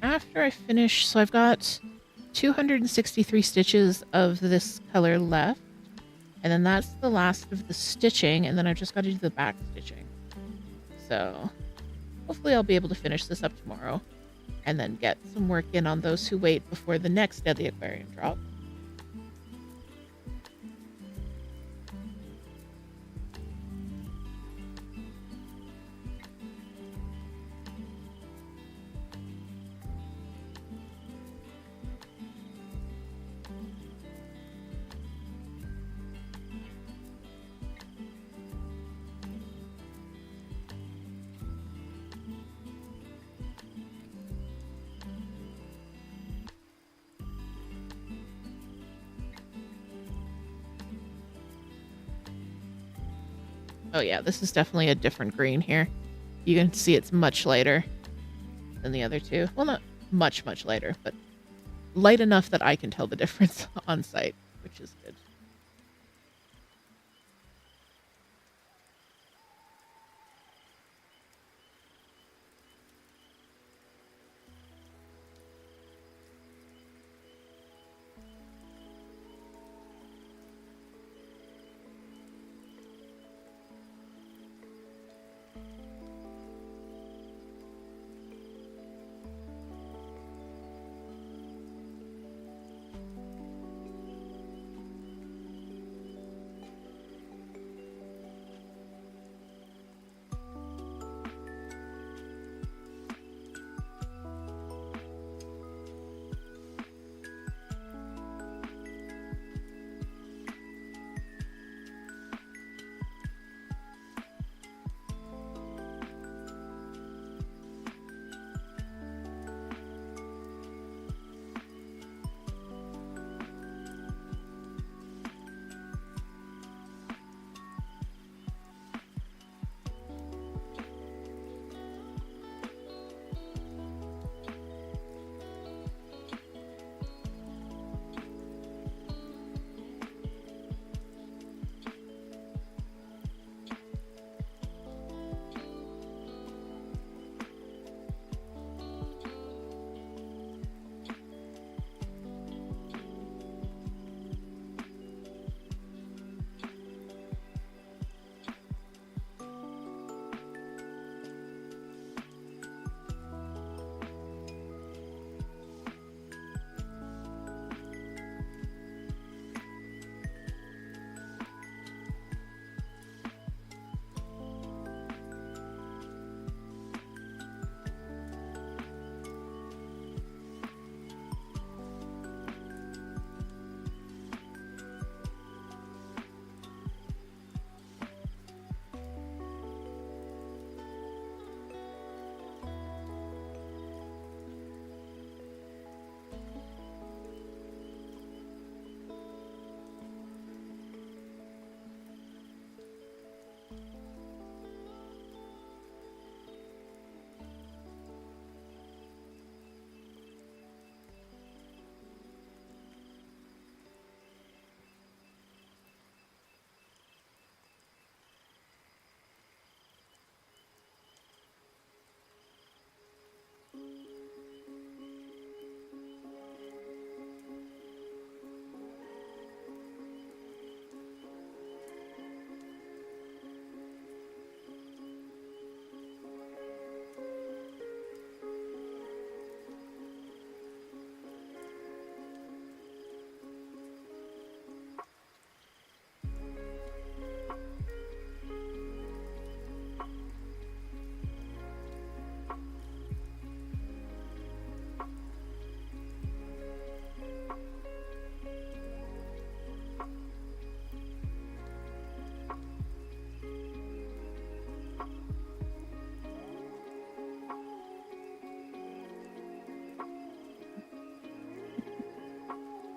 After I finish, so I've got 263 stitches of this color left, and then that's the last of the stitching, and then I've just got to do the back stitching. So hopefully I'll be able to finish this up tomorrow and then get some work in on those who wait before the next Deadly Aquarium drop. Oh yeah, this is definitely a different green here. You can see it's much lighter than the other two. Well, not much, much lighter, but light enough that I can tell the difference on site, which is good.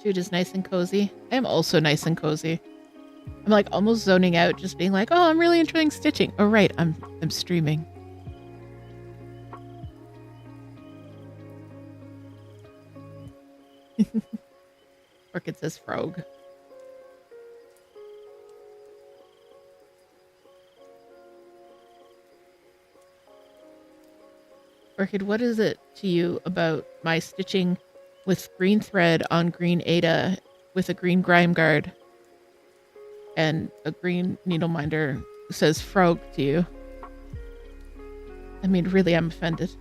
Jude is nice and cozy. I am also nice and cozy. I'm like almost zoning out, just being like, oh, I'm really enjoying stitching. Oh, right, I'm streaming. Orchid says frog. Orchid, what is it to you about my stitching with green thread on green Ada with a green grime guard and a green needle minder says frog to you? I mean, really, I'm offended.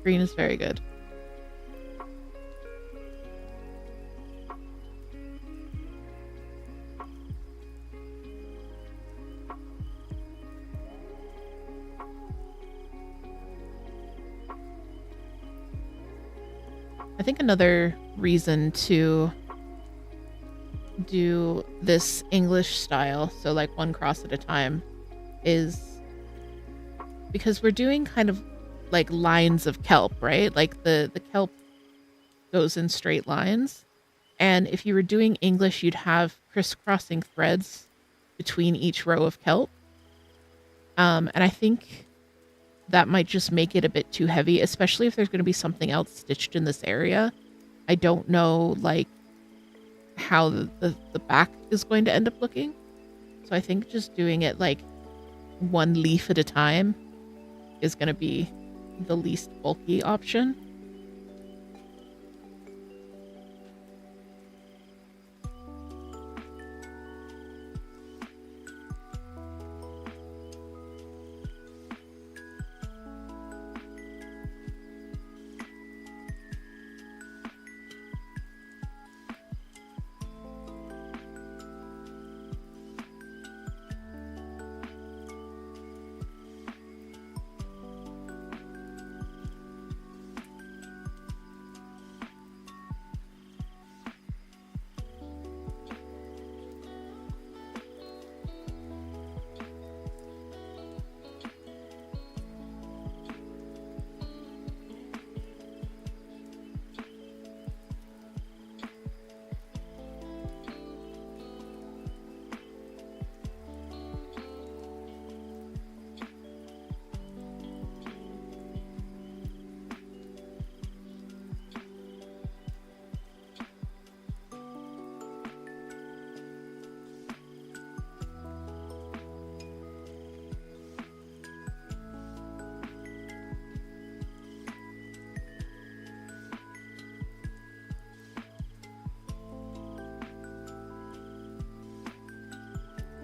Green is very good. I think another reason to do this English style, so like one cross at a time, is because we're doing kind of like lines of kelp, right? Like the kelp goes in straight lines. And if you were doing English, you'd have crisscrossing threads between each row of kelp. And I think that might just make it a bit too heavy, especially if there's going to be something else stitched in this area. I don't know, like, how the back is going to end up looking. So I think just doing it, like, one leaf at a time is going to be the least bulky option.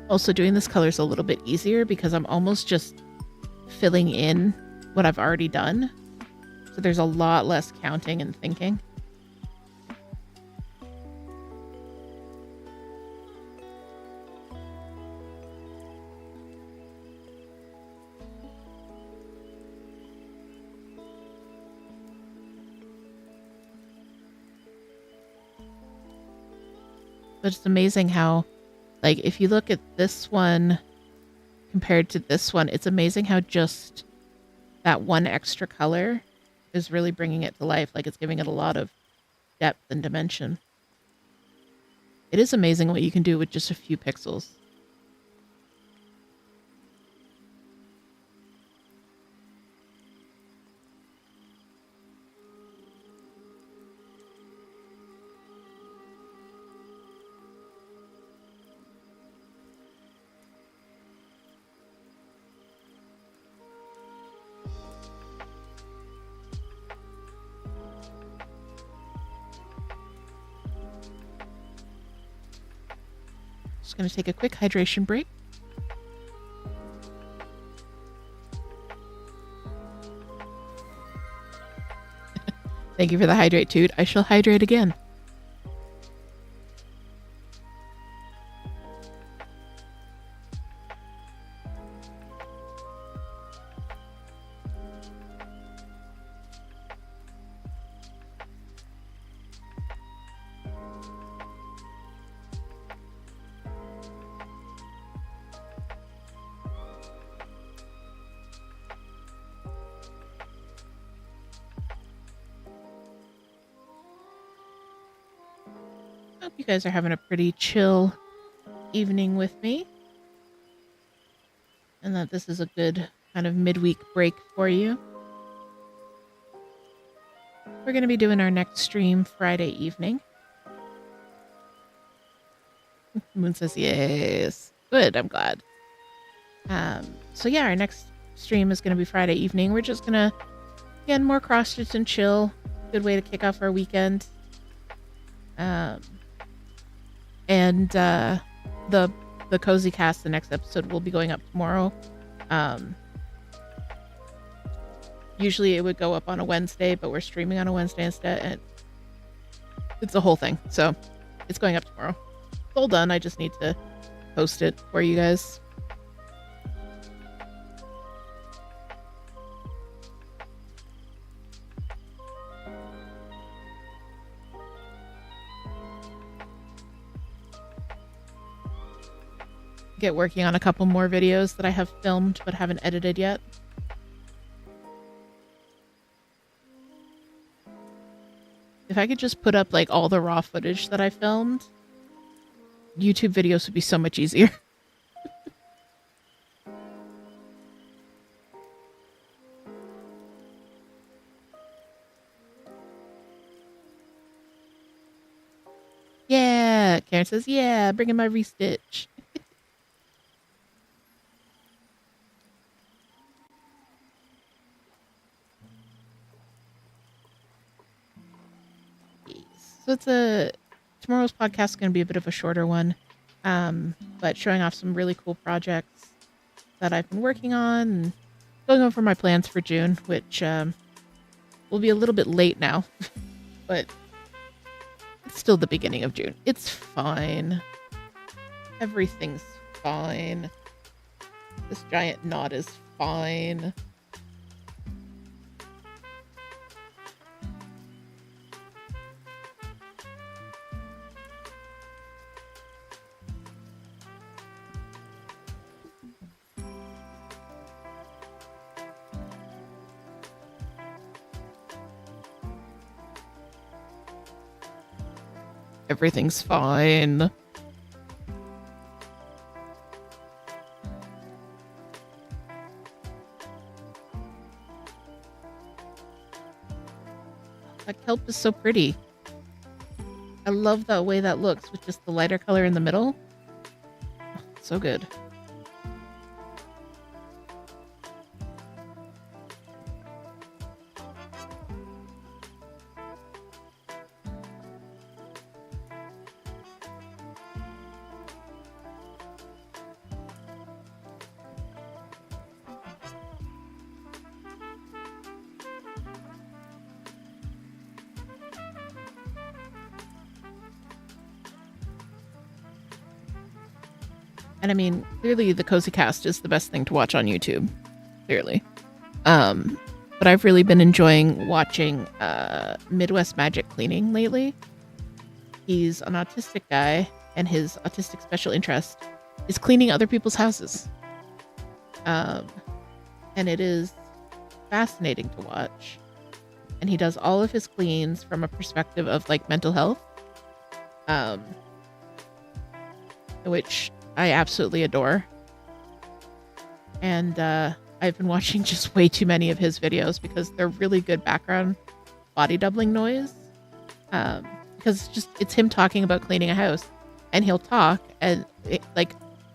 Also, doing this color is a little bit easier because I'm almost just filling in what I've already done. So there's a lot less counting and thinking. But it's amazing how, like, if you look at this one compared to this one, it's amazing how just that one extra color is really bringing it to life. Like, it's giving it a lot of depth and dimension. It is amazing what you can do with just a few pixels. going to take a quick hydration break. Thank you for the hydrate, Toot. I shall hydrate again. Hope you guys are having a pretty chill evening with me, and that this is a good kind of midweek break for you. We're going to be doing our next stream Friday evening. Moon says yes. Good, I'm glad. So yeah, our next stream is going to be Friday evening. We're just going to, again, more cross stitch and chill. Good way to kick off our weekend. And the Cozy Cast, the next episode, will be going up tomorrow. Usually it would go up on a Wednesday, but we're streaming on a Wednesday instead, and it's a whole thing. So it's going up tomorrow. It's all done. I just need to post it for you guys. Get working on a couple more videos that I have filmed but haven't edited yet. If I could just put up like all the raw footage that I filmed, YouTube videos would be so much easier. Yeah, Karen says, yeah, bring in my restitch. So tomorrow's podcast is going to be a bit of a shorter one, but showing off some really cool projects that I've been working on and going over my plans for June, which will be a little bit late now, but it's still the beginning of June. It's fine. Everything's fine. This giant knot is fine. Everything's fine. That kelp is so pretty. I love the way that looks with just the lighter color in the middle. Oh, so good. And I mean, clearly the Cozy Cast is the best thing to watch on YouTube. Clearly. But I've really been enjoying watching Midwest Magic Cleaning lately. He's an autistic guy, and his autistic special interest is cleaning other people's houses. And it is fascinating to watch. And he does all of his cleans from a perspective of like mental health. Which I absolutely adore. And I've been watching just way too many of his videos because they're really good background body doubling noise. Because it's him talking about cleaning a house, and he'll talk and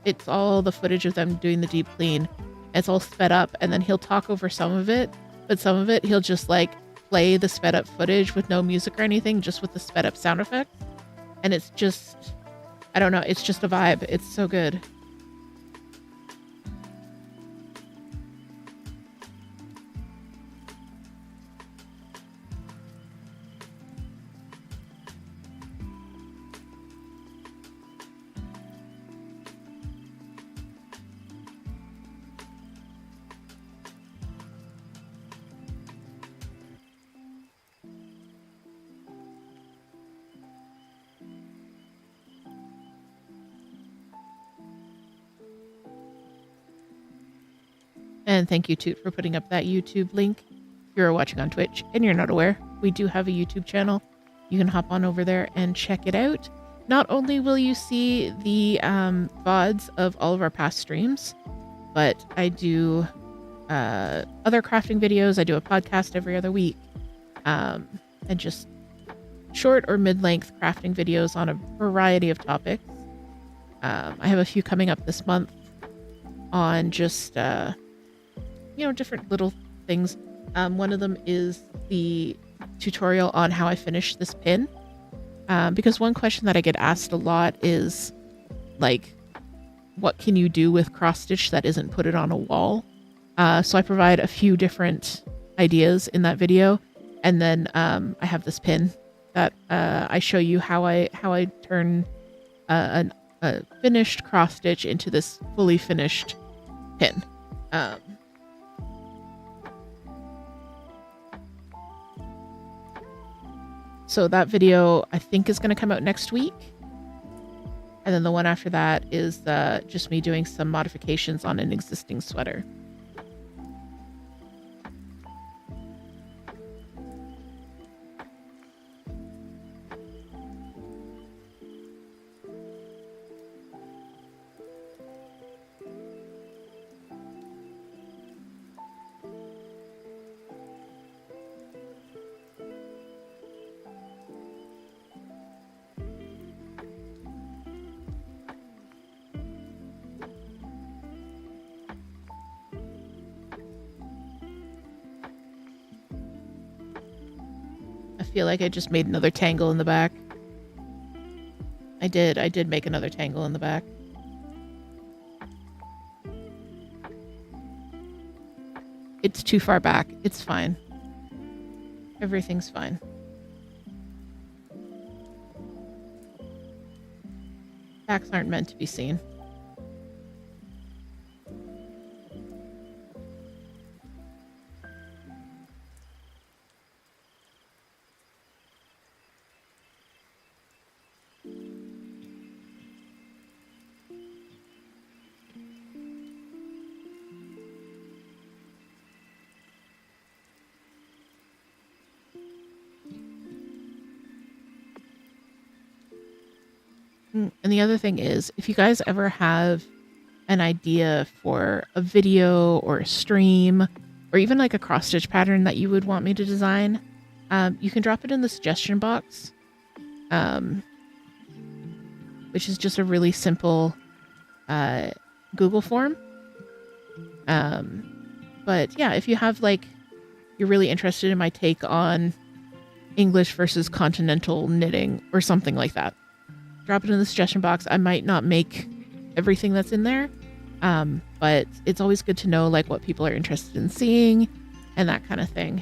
it's all the footage of them doing the deep clean. It's all sped up, and then he'll talk over some of it, but some of it he'll just like play the sped up footage with no music or anything, just with the sped up sound effects. And it's just I don't know. It's just a vibe. It's so good. And thank you, Toot, for putting up that YouTube link. If you're watching on Twitch and you're not aware, we do have a YouTube channel. You can hop on over there and check it out. Not only will you see the VODs of all of our past streams, but I do other crafting videos. I do a podcast every other week. And just short or mid-length crafting videos on a variety of topics. I have a few coming up this month on just... different little things. One of them is the tutorial on how I finish this pin. Because one question that I get asked a lot is, like, what can you do with cross stitch that isn't put it on a wall? So I provide a few different ideas in that video. And then I have this pin that I show you how I turn a finished cross stitch into this fully finished pin. So that video, I think, is going to come out next week. And then the one after that is just me doing some modifications on an existing sweater. I feel like I just made another tangle in the back. I did make another tangle in the back. It's too far back. It's fine. Everything's fine. Backs aren't meant to be seen. And the other thing is, if you guys ever have an idea for a video or a stream, or even like a cross stitch pattern that you would want me to design, you can drop it in the suggestion box, which is just a really simple Google form. But yeah, if you have you're really interested in my take on English versus continental knitting or something like that, drop it in the suggestion box. I might not make everything that's in there, but it's always good to know what people are interested in seeing and that kind of thing.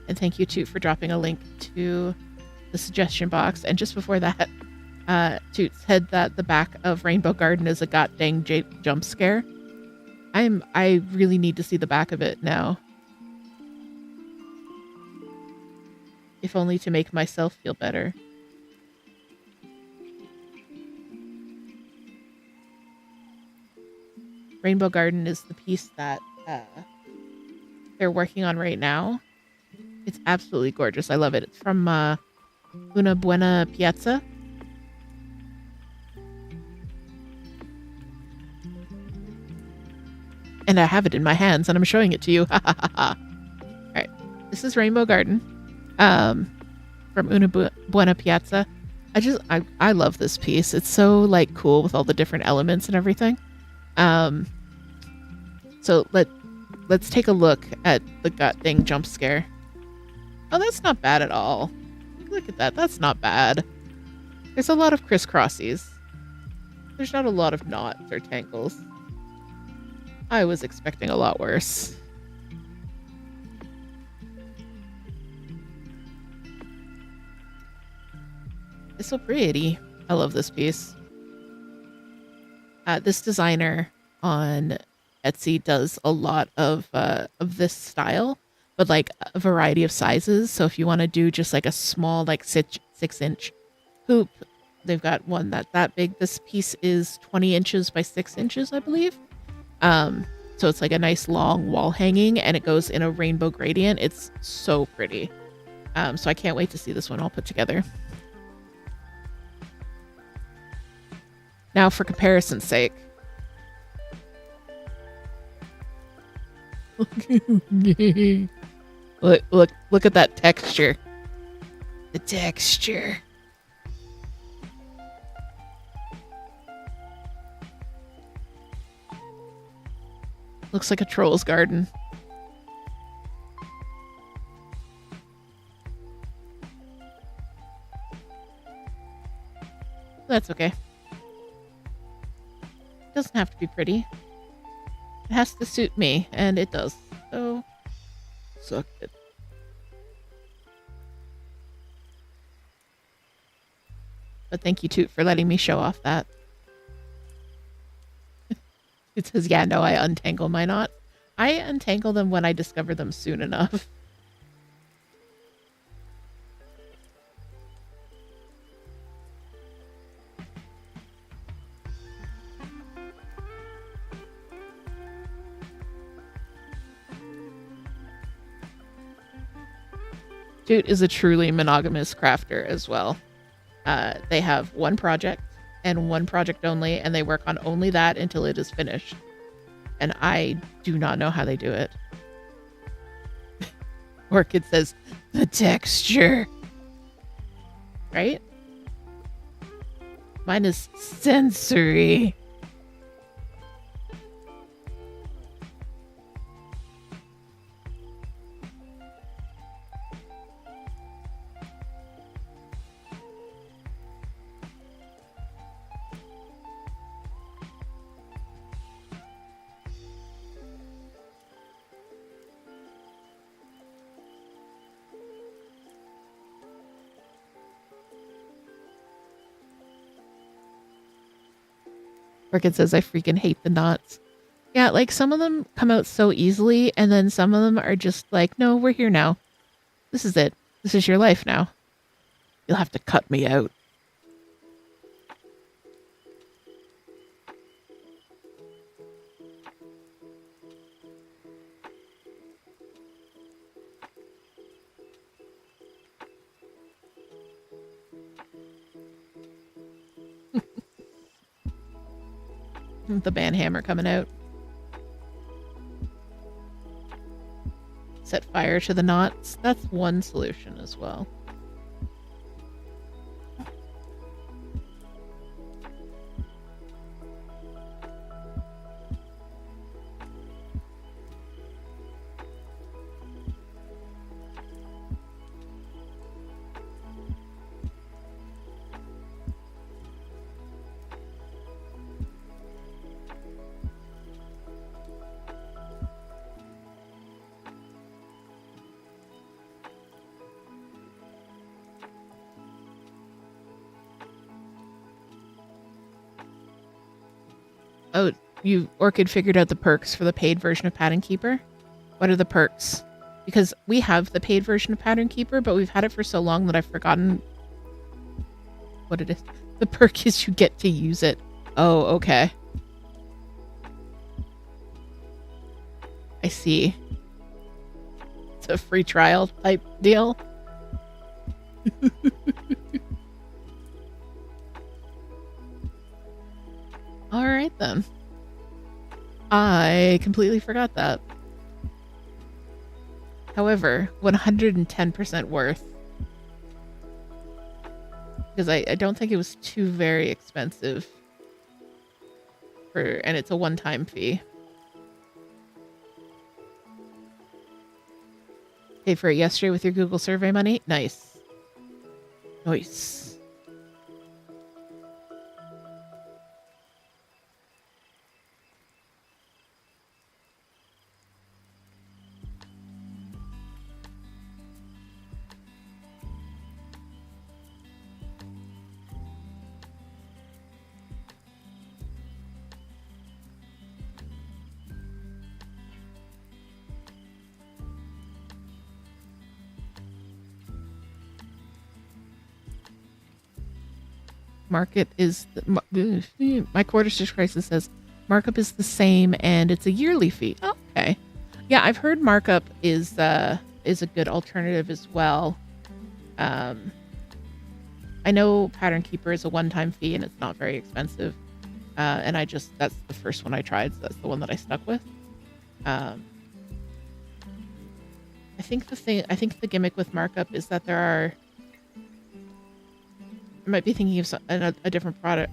And thank you Toot for dropping a link to the suggestion box. And just before that, Toot said that the back of Rainbow Garden is a god dang jump scare. I really need to see the back of it now. If only to make myself feel better. Rainbow Garden is the piece that they're working on right now. It's absolutely gorgeous. I love it. It's from Una Buena Piazza. And I have it in my hands and I'm showing it to you. All right. This is Rainbow Garden from Una Buena Piazza. I love this piece. It's so cool with all the different elements and everything. So let's take a look at the gut thing jump scare. Oh, that's not bad at all. Look at that. That's not bad. There's a lot of crisscrossies. There's not a lot of knots or tangles. I was expecting a lot worse. It's so pretty. I love this piece. This designer on Etsy does a lot of this style, but like a variety of sizes. So if you want to do just like a small, like 6-inch hoop, they've got one that big. This piece is 20 inches by 6 inches, I believe. So it's like a nice long wall hanging, and it goes in a rainbow gradient. It's so pretty. So I can't wait to see this one all put together. Now, for comparison's sake. Look at that texture. The texture. Looks like a troll's garden. That's okay. It doesn't have to be pretty. It has to suit me, and it does. So, suck it. But thank you, Toot, for letting me show off that. It says, yeah, no, I untangle my knots. I untangle them when I discover them soon enough. Toot is a truly monogamous crafter as well. They have one project and one project only, and they work on only that until it is finished. And I do not know how they do it. Orchid says, the texture. Right? Mine is sensory. Orchid says, I freaking hate the knots. Yeah, like some of them come out so easily, and then some of them are just like, no, we're here now. This is it. This is your life now. You'll have to cut me out. The band hammer coming out. Set fire to the knots. That's one solution as well. Oh, Orchid figured out the perks for the paid version of Pattern Keeper? What are the perks? Because we have the paid version of Pattern Keeper, but we've had it for so long that I've forgotten what it is. The perk is you get to use it. Oh, okay. I see. It's a free trial type deal. All right, then. I completely forgot that. However, 110% worth. Because I don't think it was too very expensive. And it's a one-time fee. Paid for it yesterday with your Google survey money? Nice. Nice. Market is my quarter stitch crisis says markup is the same and it's a yearly fee. Oh, okay. Yeah, I've heard markup is a good alternative as well. I know Pattern Keeper is a one-time fee and it's not very expensive. And that's the first one I tried, so that's the one that I stuck with. I think the gimmick with markup is that I might be thinking of a different product.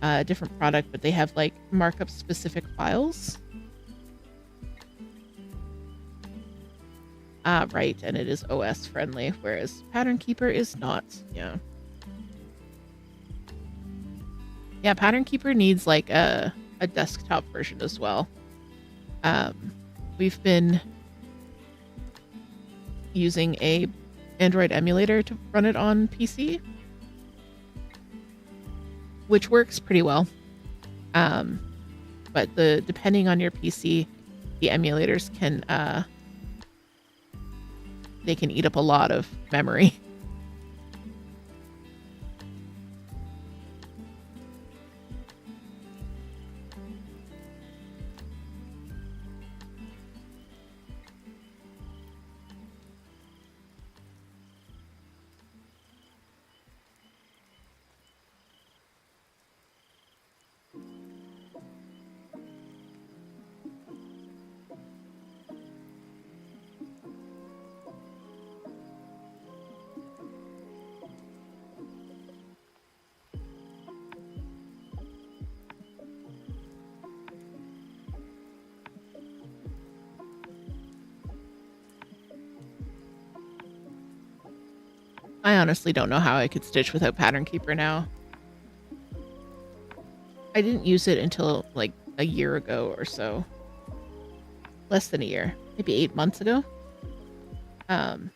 A different product, but they have like markup specific files. Right, and it is OS friendly, whereas Pattern Keeper is not. Yeah. Yeah, Pattern Keeper needs like a desktop version as well. We've been using a Android emulator to run it on PC, which works pretty well. But depending on your PC, the emulators can eat up a lot of memory. I honestly don't know how I could stitch without Pattern Keeper now. I didn't use it until like a year ago or so. Less than a year. Maybe 8 months ago. And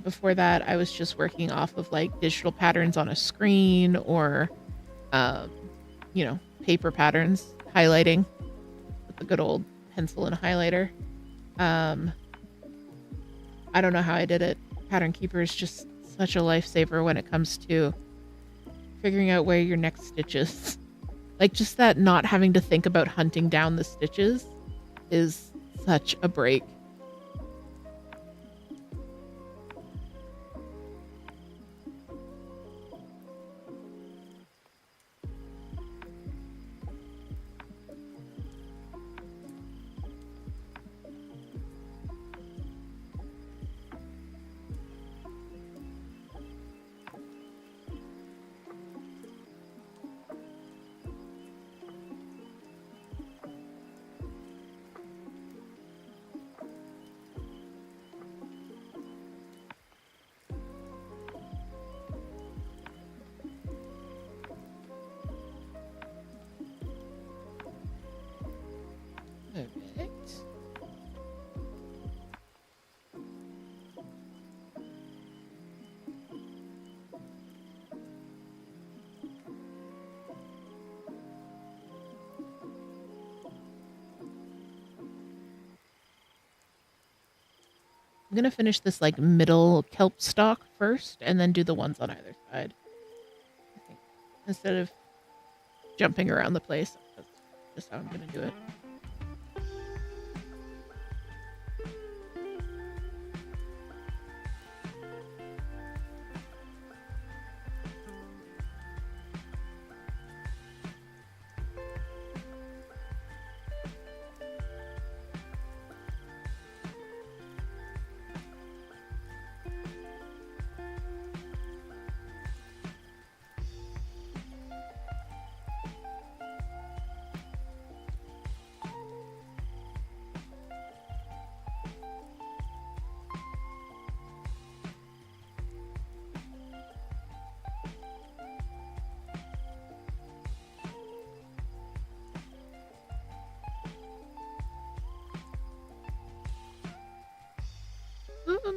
before that, I was just working off of like digital patterns on a screen or, paper patterns, highlighting with a good old pencil and highlighter. I don't know how I did it. Pattern Keeper is just such a lifesaver when it comes to figuring out where your next stitch is. Like just that not having to think about hunting down the stitches is such a break. I'm going to finish this like middle kelp stalk first and then do the ones on either side. I think instead of jumping around the place, that's just how I'm going to do it.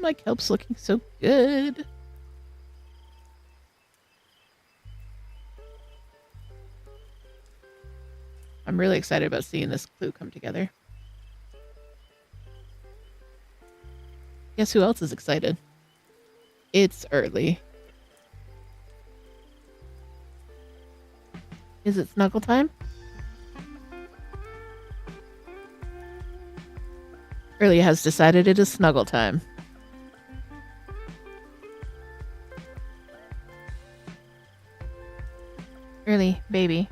my kelp's looking so good. I'm really excited about seeing this clue come together. Guess who else is excited? It's early. Is it snuggle time? Early has decided it is snuggle time. Early, baby.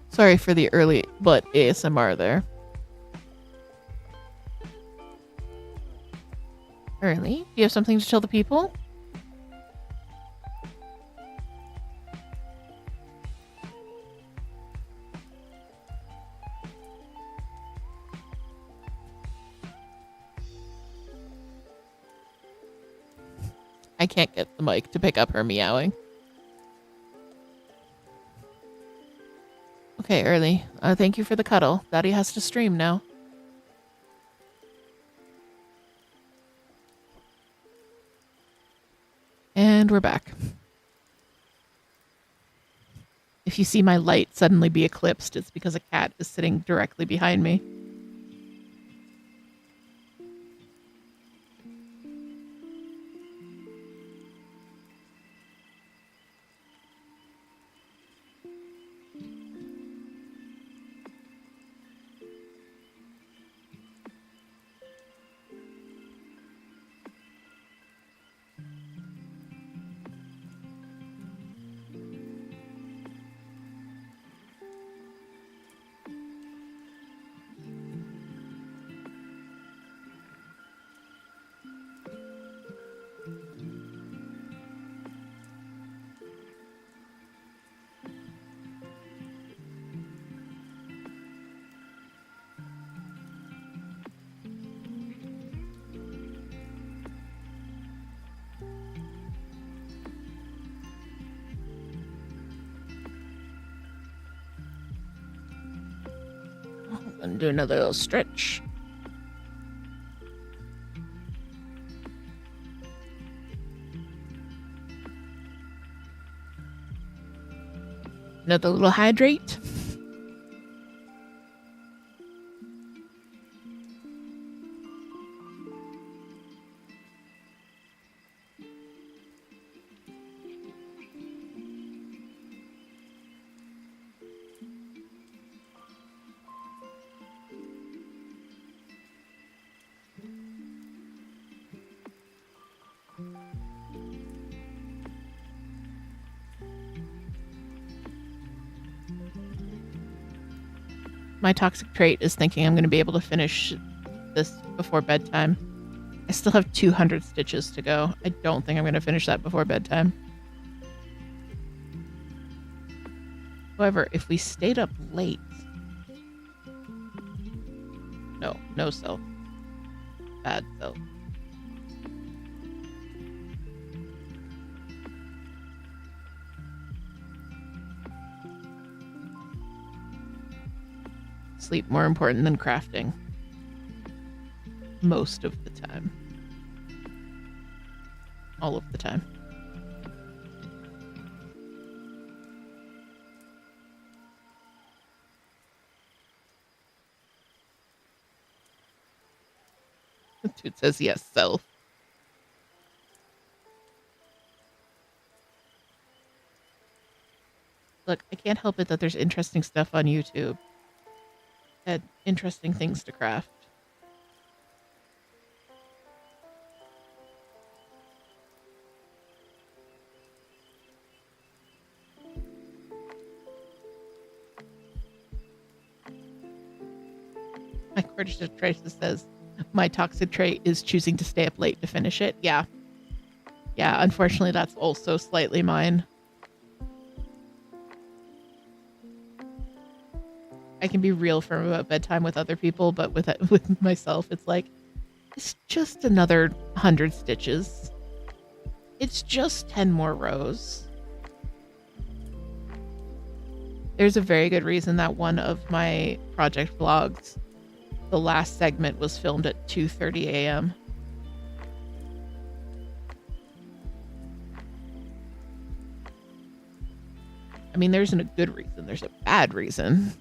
Sorry for the early but ASMR there. Early, do you have something to tell the people? I can't get the mic to pick up her meowing. Okay, Early. Thank you for the cuddle. Daddy has to stream now. And we're back. If you see my light suddenly be eclipsed, it's because a cat is sitting directly behind me. I'm gonna do another little stretch. Another little hydrate. My toxic trait is thinking I'm going to be able to finish this before bedtime. I still have 200 stitches to go. I don't think I'm going to finish that before bedtime. However, if we stayed up late... No self. Bad self. Sleep more important than crafting. Most of the time. All of the time. Dude says yes, self. Look, I can't help it that there's interesting stuff on YouTube. And interesting things to craft. My courtship trait says, my toxic trait is choosing to stay up late to finish it. Yeah. Yeah, unfortunately, that's also slightly mine. I can be real firm about bedtime with other people, but with myself, it's like, it's just another 100 stitches. It's just 10 more rows. There's a very good reason that one of my project vlogs, the last segment was filmed at 2:30 a.m. I mean, there isn't a good reason, there's a bad reason.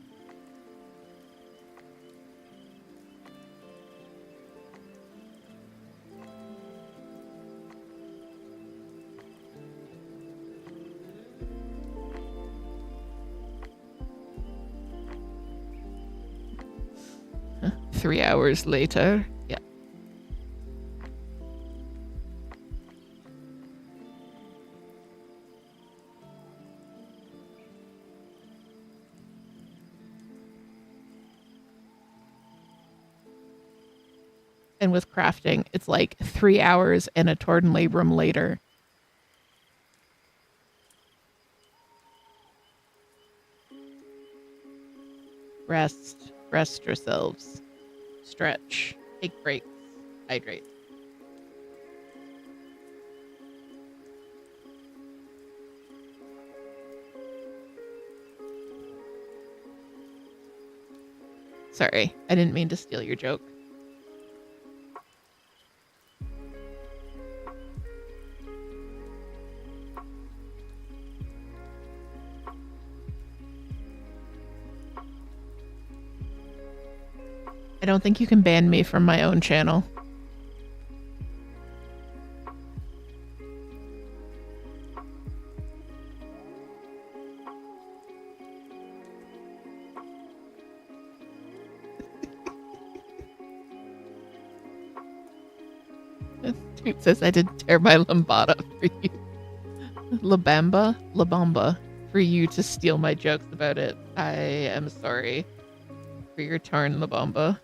Huh, 3 hours later. Yeah. And with crafting, it's like 3 hours and a torn labrum later. Rest yourselves. Stretch. Take breaks. Hydrate. Sorry, I didn't mean to steal your joke. I don't think you can ban me from my own channel. Dude says I didn't tear my lambada for you. Labamba for you to steal my jokes about it. I am sorry for your torn labamba.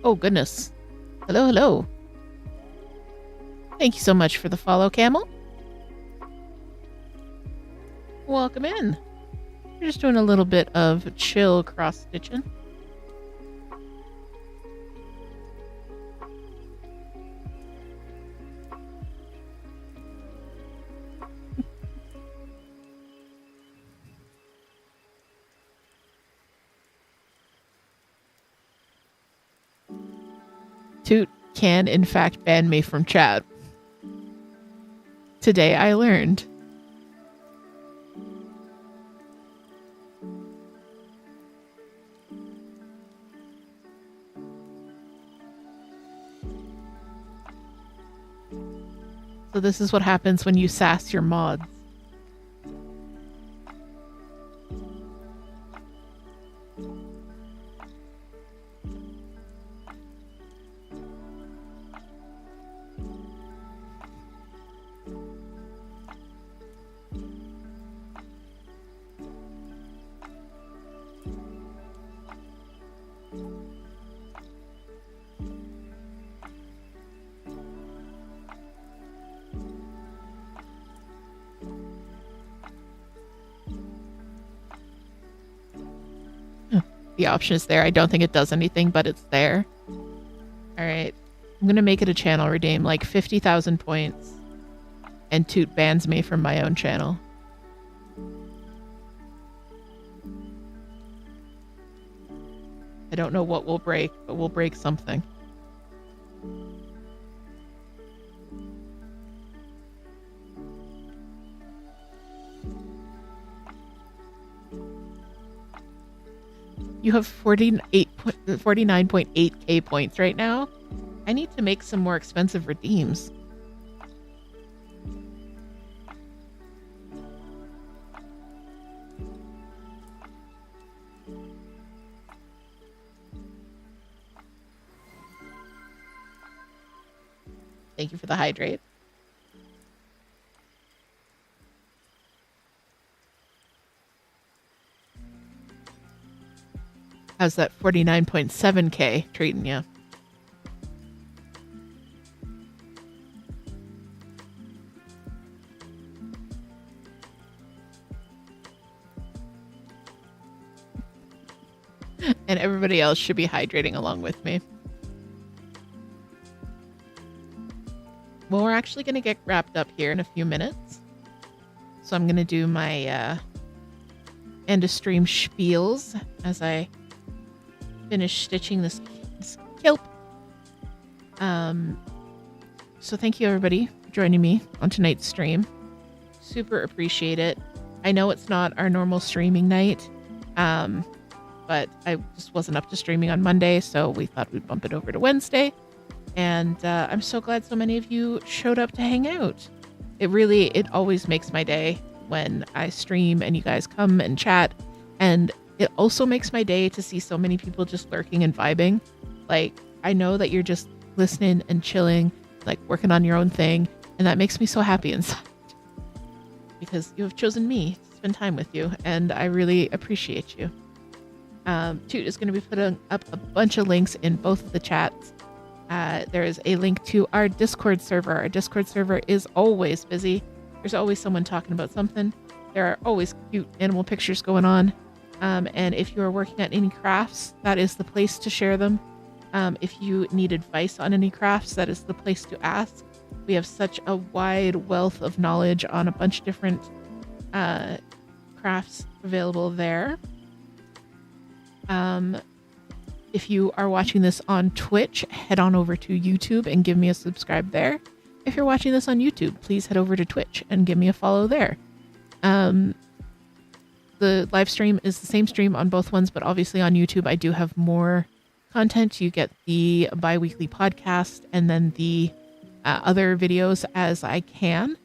Oh, goodness. Hello, hello. Thank you so much for the follow, Camel. Welcome in. We're just doing a little bit of chill cross-stitching. Toot can, in fact, ban me from chat. Today I learned. So this is what happens when you sass your mods. The option is there. I don't think it does anything, but it's there. All right. I'm going to make it a channel redeem, like 50,000 points. And Toot bans me from my own channel. I don't know what will break, but we'll break something. You have 49.8k points right now. I need to make some more expensive redeems. Thank you for the hydrate. How's that 49.7K treating you? And everybody else should be hydrating along with me. Well, we're actually going to get wrapped up here in a few minutes. So I'm going to do my end of stream spiels as I finish stitching this kilt. So thank you everybody for joining me on tonight's stream. Super appreciate it. I know it's not our normal streaming night, but I just wasn't up to streaming on Monday, so we thought we'd bump it over to Wednesday. And I'm so glad so many of you showed up to hang out. It always makes my day when I stream and you guys come and chat. And it also makes my day to see so many people just lurking and vibing. Like, I know that you're just listening and chilling, like working on your own thing. And that makes me so happy inside. Because you have chosen me to spend time with you. And I really appreciate you. Toot is going to be putting up a bunch of links in both of the chats. There is a link to our Discord server. Our Discord server is always busy. There's always someone talking about something. There are always cute animal pictures going on. And if you are working on any crafts, that is the place to share them. If you need advice on any crafts, that is the place to ask. We have such a wide wealth of knowledge on a bunch of different crafts available there. If you are watching this on Twitch, head on over to YouTube and give me a subscribe there. If you're watching this on YouTube, please head over to Twitch and give me a follow there. The live stream is the same stream on both ones, but obviously on YouTube I do have more content. You get the bi-weekly podcast and then the other videos as I can.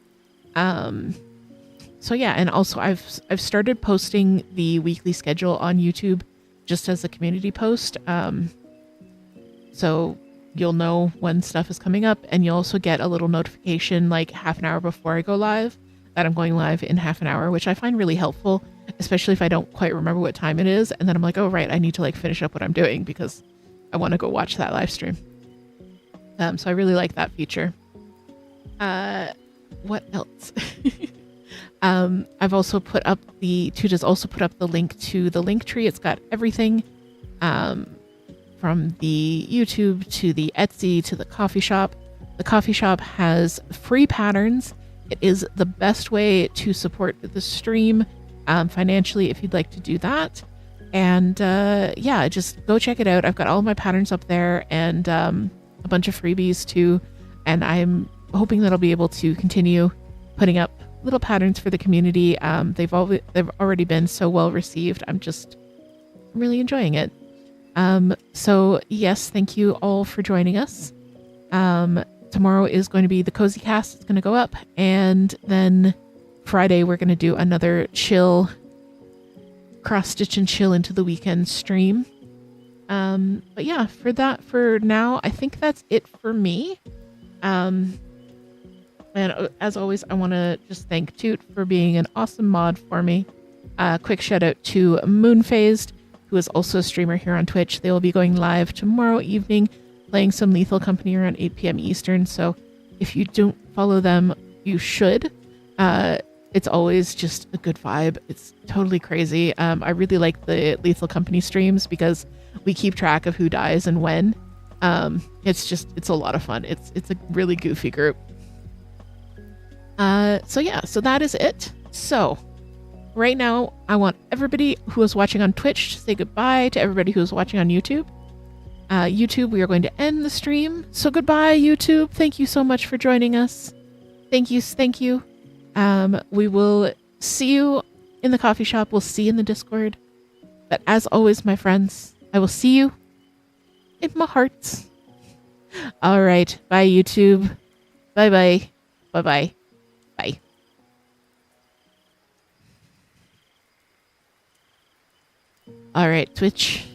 So yeah, and also I've started posting the weekly schedule on YouTube just as a community post. So you'll know when stuff is coming up, and you'll also get a little notification like half an hour before I go live that I'm going live in half an hour, which I find really helpful, especially if I don't quite remember what time it is. And then I'm like, oh, right, I need to like finish up what I'm doing because I want to go watch that live stream. So I really like that feature. What else? I've also put up Toot has also put up the link to the link tree. It's got everything from the YouTube to the Etsy to the coffee shop. The coffee shop has free patterns. It is the best way to support the stream financially if you'd like to do that. And yeah, just go check it out. I've got all of my patterns up there and a bunch of freebies too. And I'm hoping that I'll be able to continue putting up little patterns for the community. They've already been so well received. I'm really enjoying it. So yes, thank you all for joining us. Tomorrow is going to be the Cozy Cast. It's going to go up, and then Friday we're going to do another chill, cross stitch and chill into the weekend stream. But yeah, for now, I think that's it for me. And as always, I want to just thank Toot for being an awesome mod for me. Quick shout out to Moonphased, who is also a streamer here on Twitch. They will be going live tomorrow evening, playing some Lethal Company around 8 p.m. Eastern. So if you don't follow them, you should. It's always just a good vibe. It's totally crazy. I really like the Lethal Company streams because we keep track of who dies and when. It's a lot of fun. It's a really goofy group. So yeah, so that is it. So right now, I want everybody who is watching on Twitch to say goodbye to everybody who is watching on YouTube. YouTube, we are going to end the stream. So goodbye, YouTube. Thank you so much for joining us. Thank you. We will see you in the coffee shop. We'll see you in the Discord. But as always, my friends, I will see you in my hearts. All right. Bye, YouTube. Bye-bye. Bye-bye. Bye. All right, Twitch.